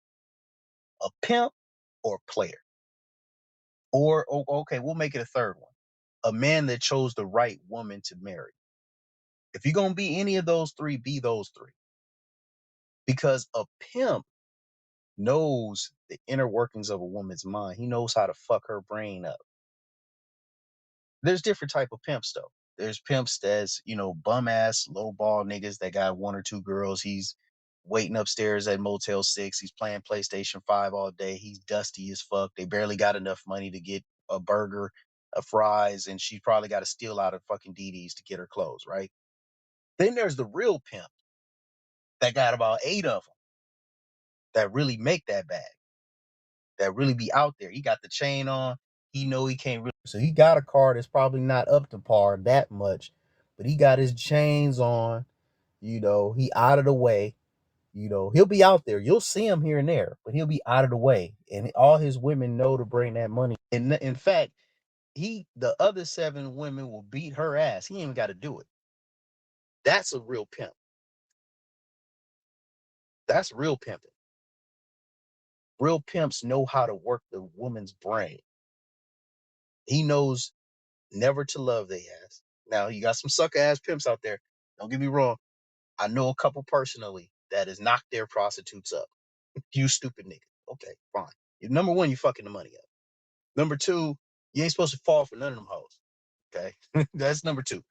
a pimp or a player. Or okay, we'll make it a third one: a man that chose the right woman to marry. If you're gonna be any of those three, be those three. Because a pimp knows the inner workings of a woman's mind. He knows how to fuck her brain up. There's different type of pimps though. There's pimps that's, bum ass, low ball niggas that got one or two girls. He's waiting upstairs at Motel 6. He's playing PlayStation 5 all day. He's dusty as fuck. They barely got enough money to get a burger, a fries, and she probably got to steal out of fucking DD's to get her clothes, right? Then there's the real pimp that got about eight of them that really make that bag, that really be out there. He got the chain on. He know he can't really, so he got a car that's probably not up to par that much, but he got his chains on. He out of the way. He'll be out there. You'll see him here and there, but he'll be out of the way, and all his women know to bring that money. And in fact, the other seven women will beat her ass. He ain't even got to do it. That's a real pimp. That's real pimping. Real pimps know how to work the woman's brain. He knows never to love they ass. Now, you got some sucker ass pimps out there. Don't get me wrong. I know a couple personally that has knocked their prostitutes up. You stupid nigga. Okay, fine. Number one, you fucking the money up. Number two, you ain't supposed to fall for none of them hoes. Okay, that's number two.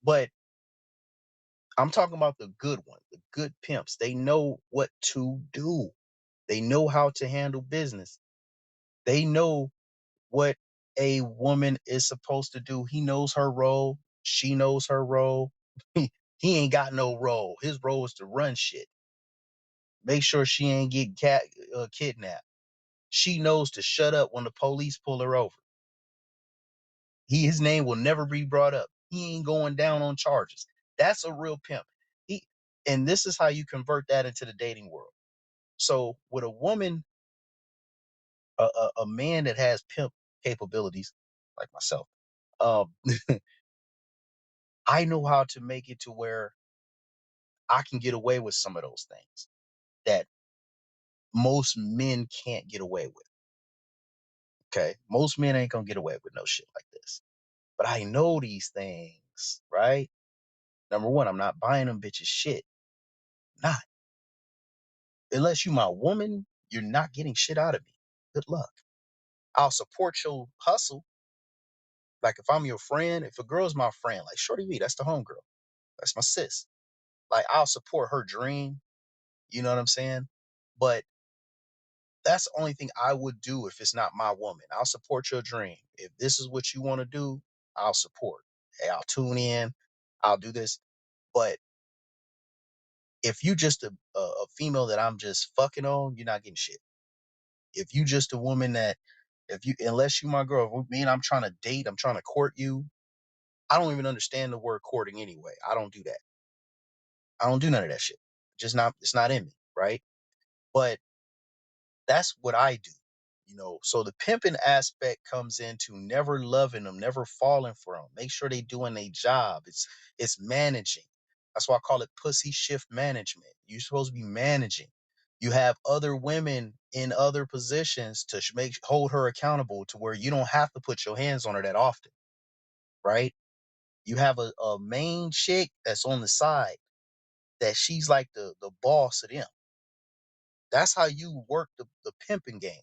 But I'm talking about the good one, the good pimps. They know what to do. They know how to handle business. They know what a woman is supposed to do. He knows her role. She knows her role. He ain't got no role. His role is to run shit. Make sure she ain't get kidnapped. She knows to shut up when the police pull her over. His name will never be brought up. He ain't going down on charges. That's a real pimp. He and this is how you convert that into the dating world. So with a woman, a man that has pimp capabilities, like myself, um, I know how to make it to where I can get away with some of those things that most men can't get away with. Okay. Most men ain't gonna get away with no shit like this. But I know these things, right? Number one, I'm not buying them bitches shit. Not. Unless you my woman, you're not getting shit out of me. Good luck. I'll support your hustle. Like if I'm your friend, if a girl's my friend, like Shorty B, that's the homegirl. That's my sis. Like I'll support her dream. You know what I'm saying? But that's the only thing I would do if it's not my woman. I'll support your dream. If this is what you want to do, I'll support. Hey, I'll tune in. I'll do this. But if you just a female that I'm just fucking on, you're not getting shit. If you just a woman that, if you, unless you my girl, if me and I'm trying to date, I'm trying to court you. I don't even understand the word courting anyway. I don't do that. I don't do none of that shit. Just not, it's not in me, right? But that's what I do. So the pimping aspect comes into never loving them, never falling for them. Make sure they doing their job. It's managing. That's why I call it pussy shift management. You're supposed to be managing. You have other women in other positions to hold her accountable to where you don't have to put your hands on her that often, right? You have a main chick that's on the side that she's like the boss of them. That's how you work the pimping game.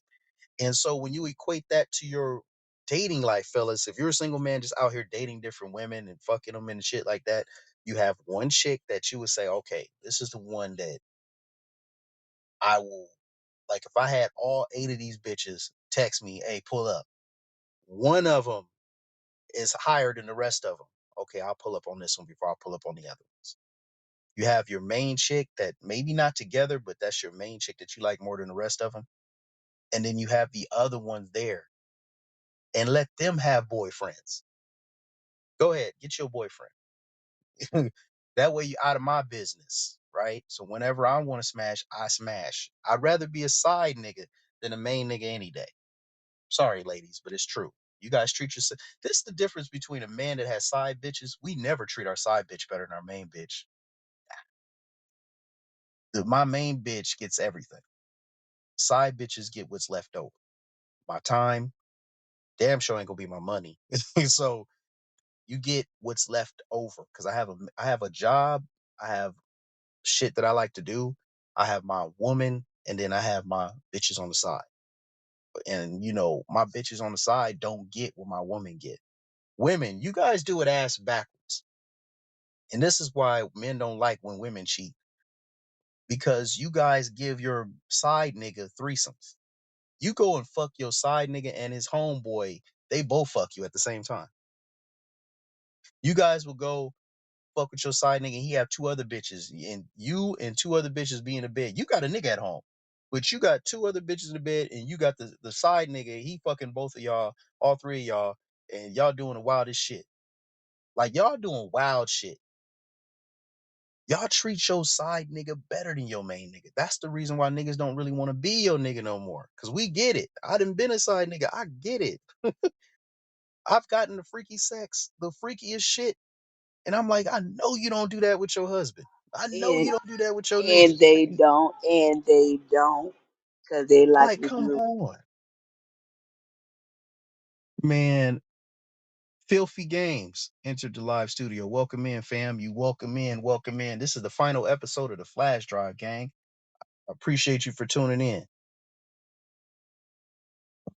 And so when you equate that to your dating life, fellas, if you're a single man just out here dating different women and fucking them and shit like that, you have one chick that you would say, okay, this is the one that I will, like, if I had all 8 of these bitches text me, hey, pull up. One of them is higher than the rest of them. Okay, I'll pull up on this one before I pull up on the other ones. You have your main chick that maybe not together, but that's your main chick that you like more than the rest of them. And then you have the other ones there and let them have boyfriends. Go ahead, get your boyfriend. That way you out of my business, right? So whenever I want to smash, I smash. I'd rather be a side nigga than a main nigga any day. Sorry, ladies, but it's true. You guys treat yourself. This is the difference between a man that has side bitches. We never treat our side bitch better than our main bitch. My main bitch gets everything. Side bitches get what's left over. My time, damn sure ain't gonna be my money. So you get what's left over because I have a job. I have shit that I like to do. I have my woman, and then I have my bitches on the side. And my bitches on the side don't get what my woman get. Women, you guys do it ass backwards. And this is why men don't like when women cheat. Because you guys give your side nigga threesomes. You go and fuck your side nigga and his homeboy, they both fuck you at the same time. You guys will go fuck with your side nigga and he have 2 other bitches and you and 2 other bitches be in the bed. You got a nigga at home, but you got 2 other bitches in the bed and you got the side nigga. He fucking both of y'all, all 3 of y'all, and y'all doing the wildest shit. Like y'all doing wild shit. Y'all treat your side nigga better than your main nigga. That's the reason why niggas don't really want to be your nigga no more. Cause we get it. I done been a side nigga. I get it. I've gotten the freaky sex, the freakiest shit. And I'm like, I know you don't do that with your husband. I know and you don't do that with your nigga. and they don't, because they like Like, to come do it. on. Man, Filthy Games entered the live studio. Welcome in, fam. You welcome in, welcome in. This is the final episode of the Flash Drive, gang. Appreciate you for tuning in.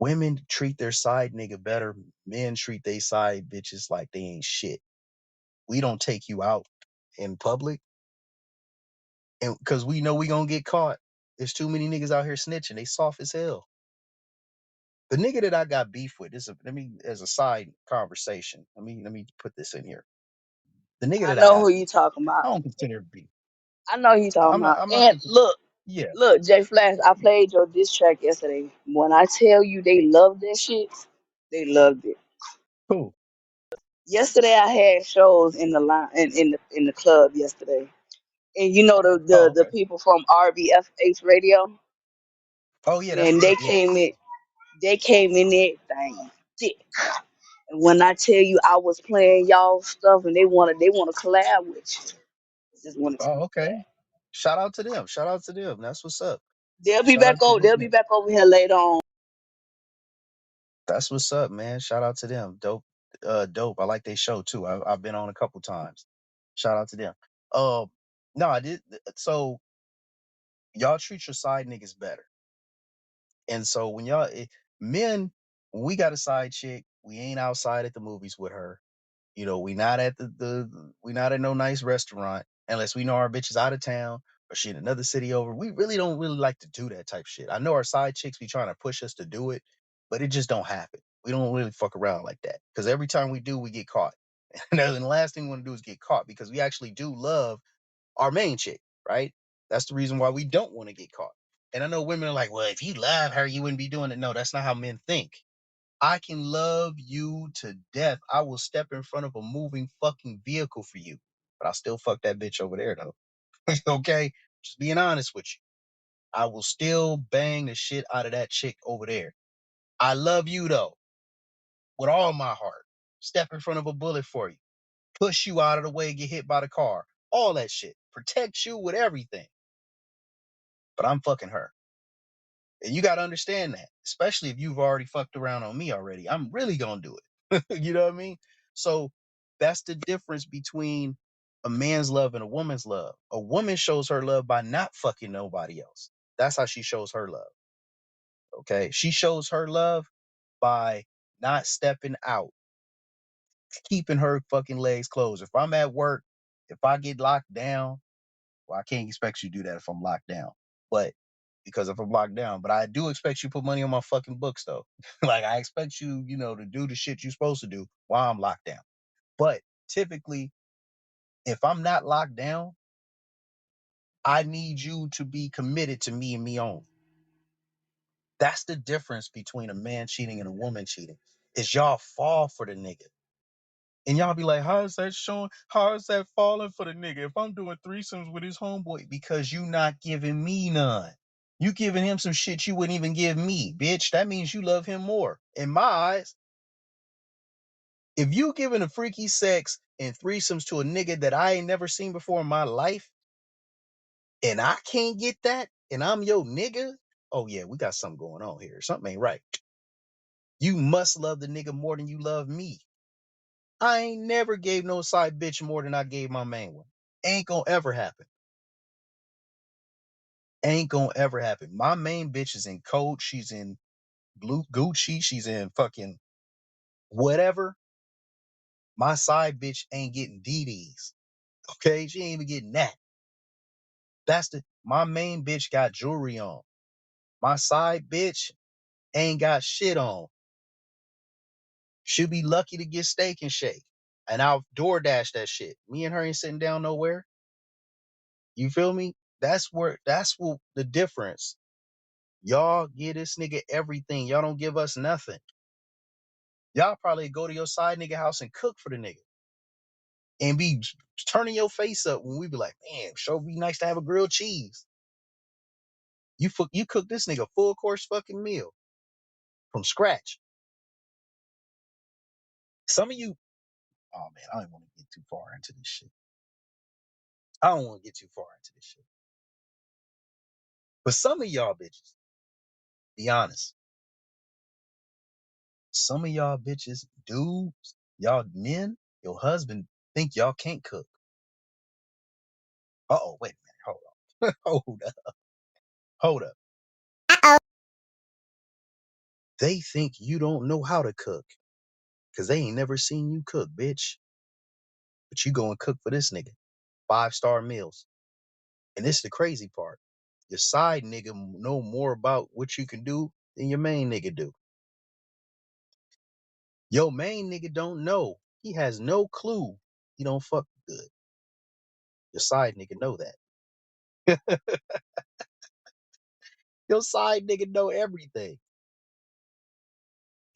Women treat their side nigga better. Men treat they side bitches like they ain't shit. We don't take you out in public, and because we know we gonna get caught. There's too many niggas out here snitching. They soft as hell. The nigga that I got beef with is let me as a side conversation. Let me put this in here. The nigga I that I know who got you beef with, talking about. I don't consider it beef. I know who you talking about. I'm not And consider. look, Yeah, look, Jay Flash, I played your diss track yesterday. When I tell you they love that shit, they loved it. cool. Yesterday I had shows in the line in the club yesterday. And you know Oh, the okay. people from RBFH radio, Oh yeah, that's man, what's up. Yeah. they came in there thing thick. And when I tell you I was playing y'all stuff and they wanna collab with you. Just wanted to Oh, okay. Shout out to them. Shout out to them. That's what's up. Shout out to they'll be them. back over here later on. That's what's up, man. Shout out to them. Dope. Dope. I like their show too. I've been on a couple times. Shout out to them. Um, no, I did. So y'all treat your side niggas better. And so when men, When we got a side chick, we ain't outside at the movies with her. You know, we not at we not at no nice restaurant unless we know our bitch is out of town or she in another city over. We really don't really like to do that type shit. I know our side chicks be trying to push us to do it, but it just don't happen. We don't really fuck around like that because every time we do, we get caught. And then the last thing we want to do is get caught because we actually do love our main chick, right? That's the reason why we don't want to get caught. And I know women are like, well, if you love her, you wouldn't be doing it. No, that's not how men think. I can love you to death. I will step in front of a moving fucking vehicle for you. But I'll still fuck that bitch over there though. Okay? Just being honest with you. I will still bang the shit out of that chick over there. I love you though, with all my heart. Step in front of a bullet for you. Push you out of the way, get hit by the car. All that shit. Protect you with everything. But I'm fucking her. And you got to understand that, especially if you've already fucked around on me already. I'm really going to do it. You know what I mean? So that's the difference between a man's love and a woman's love. A woman shows her love by not fucking nobody else. That's how she shows her love. Okay. She shows her love by not stepping out, keeping her fucking legs closed. If I'm at work, if I get locked down, well, I can't expect you to do that if I'm locked down. But because if I'm locked down, but I do expect you to put money on my fucking books though. Like I expect you, to do the shit you're supposed to do while I'm locked down. But typically, if I'm not locked down, I need you to be committed to me and me only. That's the difference between a man cheating and a woman cheating. Is y'all fall for the nigga. And y'all be like, how is that showing? How is that falling for the nigga? If I'm doing threesomes with his homeboy, because you not giving me none. You giving him some shit you wouldn't even give me, bitch. That means you love him more. In my eyes, if you giving a freaky sex and threesomes to a nigga that I ain't never seen before in my life, and I can't get that, and I'm your nigga, oh yeah, we got something going on here. Something ain't right. You must love the nigga more than you love me. I ain't never gave no side bitch more than I gave my main one. Ain't gonna ever happen. Ain't gonna ever happen. My main bitch is in Coach. She's in Blue Gucci. She's in fucking whatever. My side bitch ain't getting DDs. Okay, she ain't even getting that. That's my main bitch got jewelry on. My side bitch ain't got shit on. She'll be lucky to get steak and shake. And I'll DoorDash that shit. Me and her ain't sitting down nowhere. You feel me? That's what the difference. Y'all give this nigga everything. Y'all don't give us nothing. Y'all probably go to your side nigga house and cook for the nigga. And be turning your face up when we be like, man, sure be nice to have a grilled cheese. You cook this nigga full course fucking meal from scratch. Some of you, oh man, I don't want to get too far into this shit. I don't want to get too far into this shit. But some of y'all bitches, be honest, some of y'all bitches, dudes, y'all men, your husband think y'all can't cook. Uh-oh, wait a minute. Hold on. Hold up. Hold up. Uh-oh. They think you don't know how to cook because they ain't never seen you cook, bitch. But you go and cook for this nigga. 5-star meals. And this is the crazy part. Your side nigga know more about what you can do than your main nigga do. Your main nigga don't know. He has no clue. He don't fuck good. Your side nigga know that. Your side nigga know everything.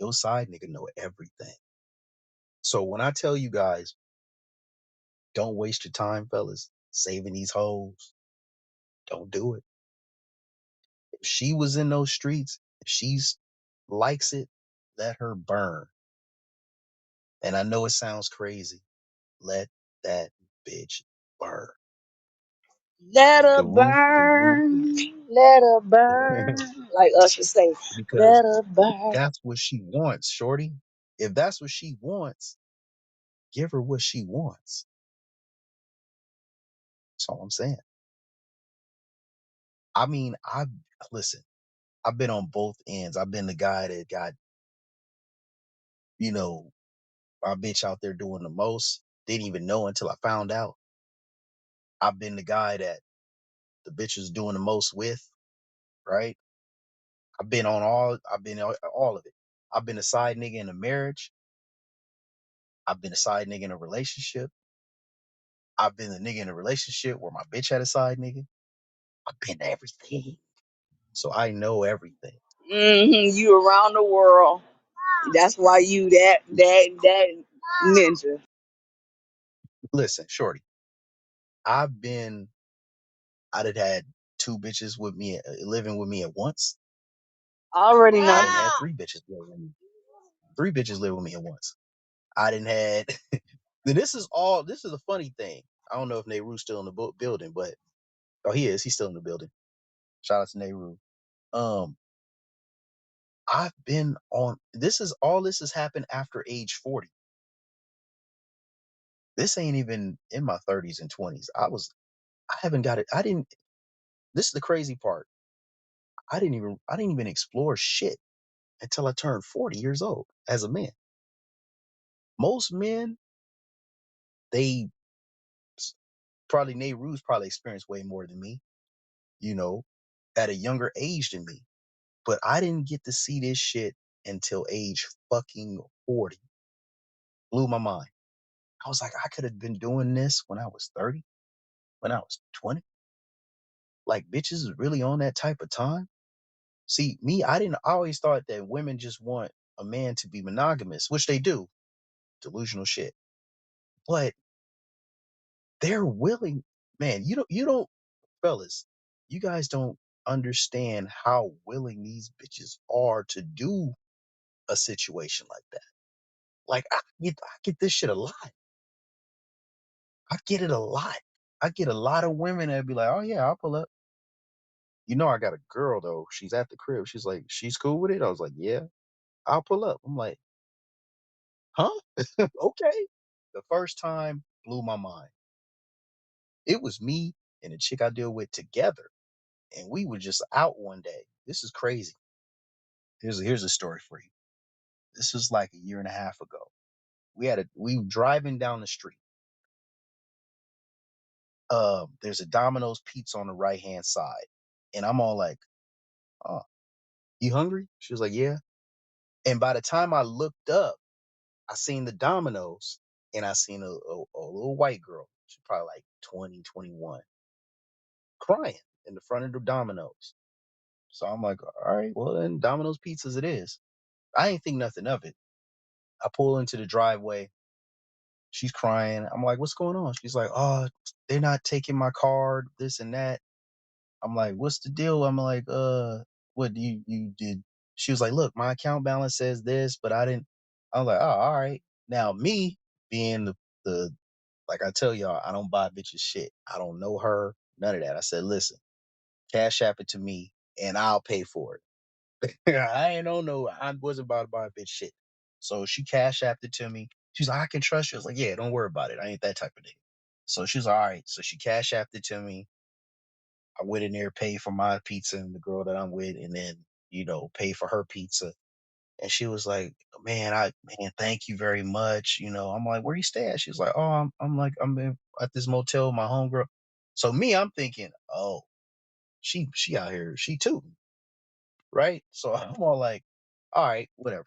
Your side nigga know everything. So when I tell you guys, don't waste your time, fellas, saving these hoes, don't do it. If she was in those streets, if she's likes it, let her burn. And I know it sounds crazy. Let that bitch burn. Let her The roof, burn, let her burn. Like Usher say, because let her burn. that's what she wants, shorty. If that's what she wants, give her what she wants. That's all I'm saying. I mean, listen, I've been on both ends. I've been the guy that got You know, my bitch out there doing the most. Didn't even know until I found out. I've been the guy that the bitch is doing the most with, right? I've been all of it. I've been a side nigga in a marriage. I've been a side nigga in a relationship. I've been a nigga in a relationship where my bitch had a side nigga. I've been everything. So I know everything. You around the world. That's why you that ninja. Listen, shorty, I've been, I'd have had two bitches with me, living with me at once. I already I know. didn't had three bitches living with me. Three bitches live with me at once. I didn't had. This is all. This is a funny thing. I don't know if Nehru's still in the building, but oh, he is. He's still in the building. Shout out to Nehru. Um, I've been on. This is all. This has happened after age 40. This ain't even in my 30s and 20s. I haven't got it. I didn't. This is the crazy part. I didn't even explore shit until I turned 40 years old as a man. Most men, they probably Nehru's probably experienced way more than me, you know, at a younger age than me. But I didn't get to see this shit until age fucking 40. Blew my mind. I was like, I could have been doing this when I was 30, when I was 20. Like, bitches is really on that type of time. See, me, I always thought that women just want a man to be monogamous, which they do. Delusional shit. But they're willing, man, you don't, fellas, you guys don't understand how willing these bitches are to do a situation like that. Like I get this shit a lot. I get it a lot. I get a lot of women that be like, "Oh yeah, I'll pull up." I got a girl though. She's at the crib. She's like, "She's cool with it." I was like, "Yeah, I'll pull up." I'm like, "Huh? Okay." The first time blew my mind. It was me and the chick I deal with together, and we were just out one day. This is crazy. Here's a story for you. This was like a year and a half ago. We were driving down the street. There's a Domino's pizza on the right hand side, and I'm all like, "Oh, you hungry?" She was like, "Yeah." And by the time I looked up, I seen the Domino's, and I seen a little white girl. She's probably like 20, 21, crying in the front of the Domino's. So I'm like, all right, well then Domino's pizzas it is. I ain't think nothing of it. I pull into the driveway. She's crying. I'm like, what's going on? She's like, oh, they're not taking my card, this and that. I'm like, what's the deal? I'm like, what do you did? She was like, look, my account balance says this, but I didn't. I was like, oh, all right. Now me being the like I tell y'all, I don't buy bitches shit. I don't know her, none of that. I said, listen, cash app it to me and I'll pay for it. I ain't on no, I wasn't about to buy a bitch shit. So she cash apped it to me. She's like, I can trust you. I was like, yeah, don't worry about it. I ain't that type of nigga. So she's like, all right. So she cash apped it to me. I went in there, paid for my pizza and the girl that I'm with, and then, pay for her pizza. And she was like, man, thank you very much. I'm like, where you stay at? She's like, oh, at this motel with my homegirl. So me, I'm thinking, oh, she out here, she too, right? So I'm all like, all right, whatever.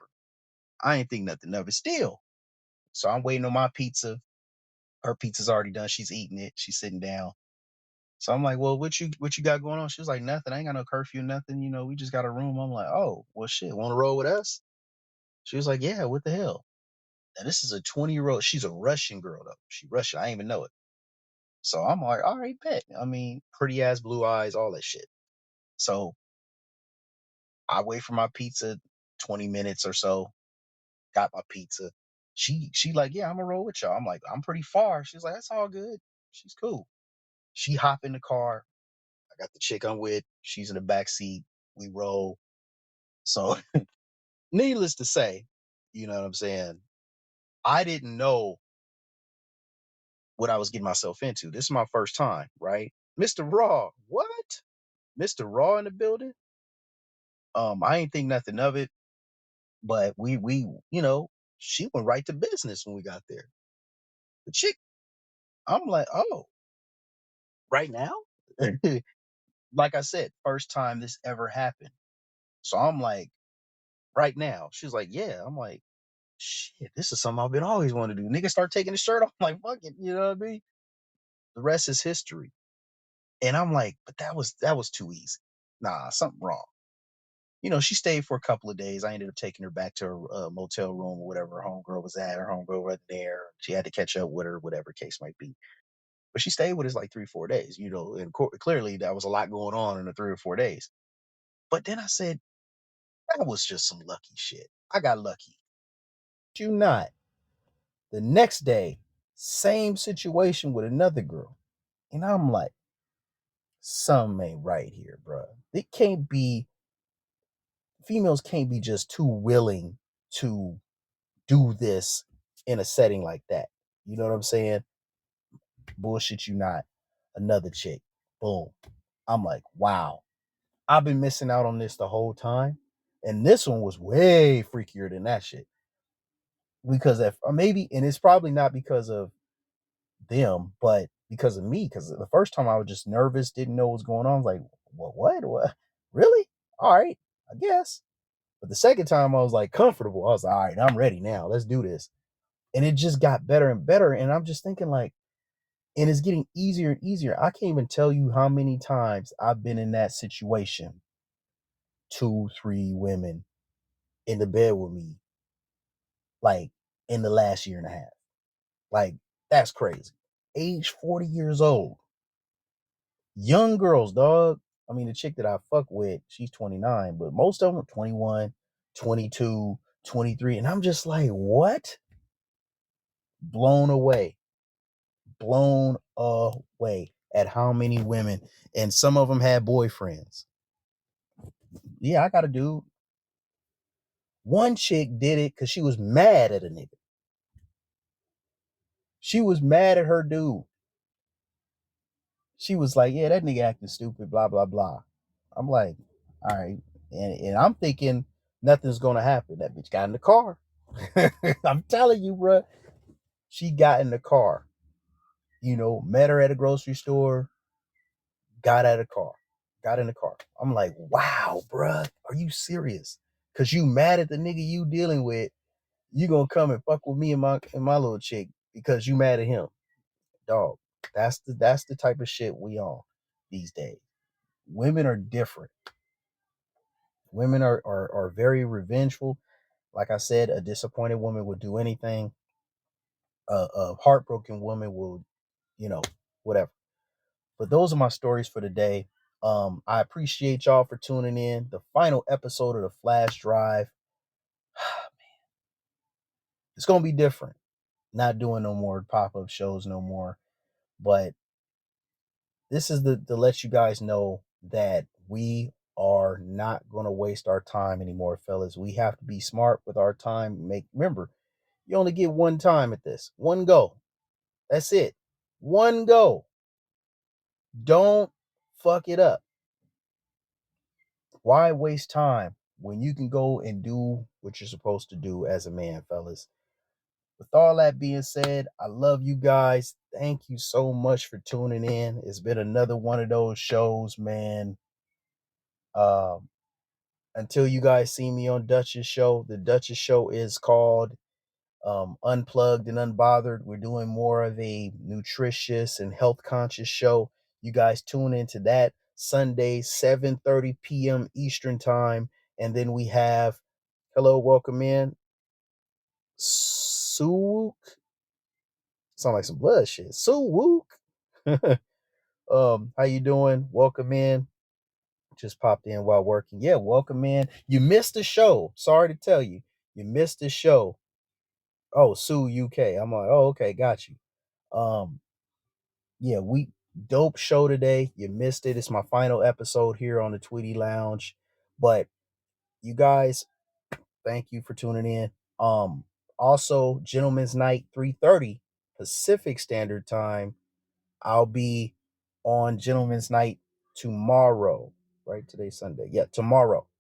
I ain't think nothing of it still. So I'm waiting on my pizza. Her pizza's already done. She's eating it. She's sitting down. So I'm like, well, what you got going on? She was like, nothing. I ain't got no curfew, nothing. We just got a room. I'm like, oh, well, shit. Want to roll with us? She was like, yeah. What the hell? Now this is a 20-year-old. She's a Russian girl though. She Russian. I didn't even know it. So I'm like, all right, bet. I mean, pretty ass blue eyes, all that shit. So I wait for my pizza, 20 minutes or so. Got my pizza. She like, yeah, I'm gonna roll with y'all. I'm like, I'm pretty far. She's like, that's all good. She's cool. She hop in the car. I got the chick I'm with. She's in the back seat. We roll. So needless to say, you know what I'm saying? I didn't know what I was getting myself into. This is my first time, right? Mr. Raw. What? Mr. Raw in the building? I ain't think nothing of it, but we, She went right to business when we got there. The chick, I'm like, oh, right now? Like I said, first time this ever happened. So I'm like, right now. She's like, yeah. I'm like, shit, this is something I've been always wanting to do. Nigga start taking his shirt off. I'm like, fuck it, you know what I mean? The rest is history. And I'm like, but that was too easy. Nah, something wrong. She stayed for a couple of days. I ended up taking her back to her motel room or whatever her homegirl was at. Her homegirl wasn't there. She had to catch up with her, whatever case might be. But she stayed with us like 3 or 4 days, and clearly that was a lot going on in the 3 or 4 days. But then I said, that was just some lucky shit. I got lucky. You not. The next day, same situation with another girl. And I'm like, something ain't right here, bro. It can't be, females can't be just too willing to do this in a setting like that. You know what I'm saying? Bullshit you not. Another chick. Boom. I'm like, wow. I've been missing out on this the whole time. And this one was way freakier than that shit. Because if maybe, and it's probably not because of them, but because of me. Because the first time I was just nervous, didn't know what was going on. I was like, what? Really? All right, I guess. But the second time I was like comfortable. I was like, all right, I'm ready now. Let's do this. And it just got better and better. And I'm just thinking like, and it's getting easier and easier. I can't even tell you how many times I've been in that situation. 2, 3 women in the bed with me, like in the last year and a half. Like, that's crazy. Age 40 years old. Young girls, dog. I mean, the chick that I fuck with, she's 29, but most of them are 21, 22, 23. And I'm just like, what? Blown away. Blown away at how many women. And some of them had boyfriends. Yeah, I got a dude. One chick did it because she was mad at a nigga. She was mad at her dude. She was like, yeah, that nigga acting stupid, blah, blah, blah. I'm like, all right. And I'm thinking nothing's going to happen. That bitch got in the car. I'm telling you, bro. She got in the car, met her at a grocery store, got out of the car, got in the car. I'm like, wow, bruh, are you serious? Because you mad at the nigga you dealing with, you going to come and fuck with me and my little chick because you mad at him. Dog, that's the type of shit we on these days. Women are different. Women are very revengeful. Like I said, a disappointed woman would do anything. A heartbroken woman will, whatever. But those are my stories for today. I appreciate y'all for tuning in. The final episode of the Flash Drive. It's gonna be different. Not doing no more pop-up shows no more. But this is to let you guys know that we are not gonna waste our time anymore, fellas. We have to be smart with our time. Remember, you only get one time at this. One go. That's it. One go. Don't fuck it up. Why waste time when you can go and do what you're supposed to do as a man, fellas? With all that being said, I love you guys. Thank you so much for tuning in. It's been another one of those shows, man. Um, until you guys see me on Dutch's show, the Dutch's show is called Unplugged and Unbothered. We're doing more of a nutritious and health conscious show. You guys tune into that Sunday, 7:30 p.m. Eastern time. And then we have, hello, welcome in, Suwook. Sound like some blood shit. Suwook. How you doing? Welcome in. Just popped in while working. Yeah, welcome in. You missed the show. Sorry to tell you. You missed the show. Oh, Sue UK. I'm like, oh, okay, got you. Yeah, we dope show today. You missed it. It's my final episode here on the Tweety Lounge. But you guys, thank you for tuning in. Also, Gentlemen's Night 3:30 Pacific Standard Time. I'll be on Gentlemen's Night tomorrow. Right? Today's Sunday. Yeah, tomorrow.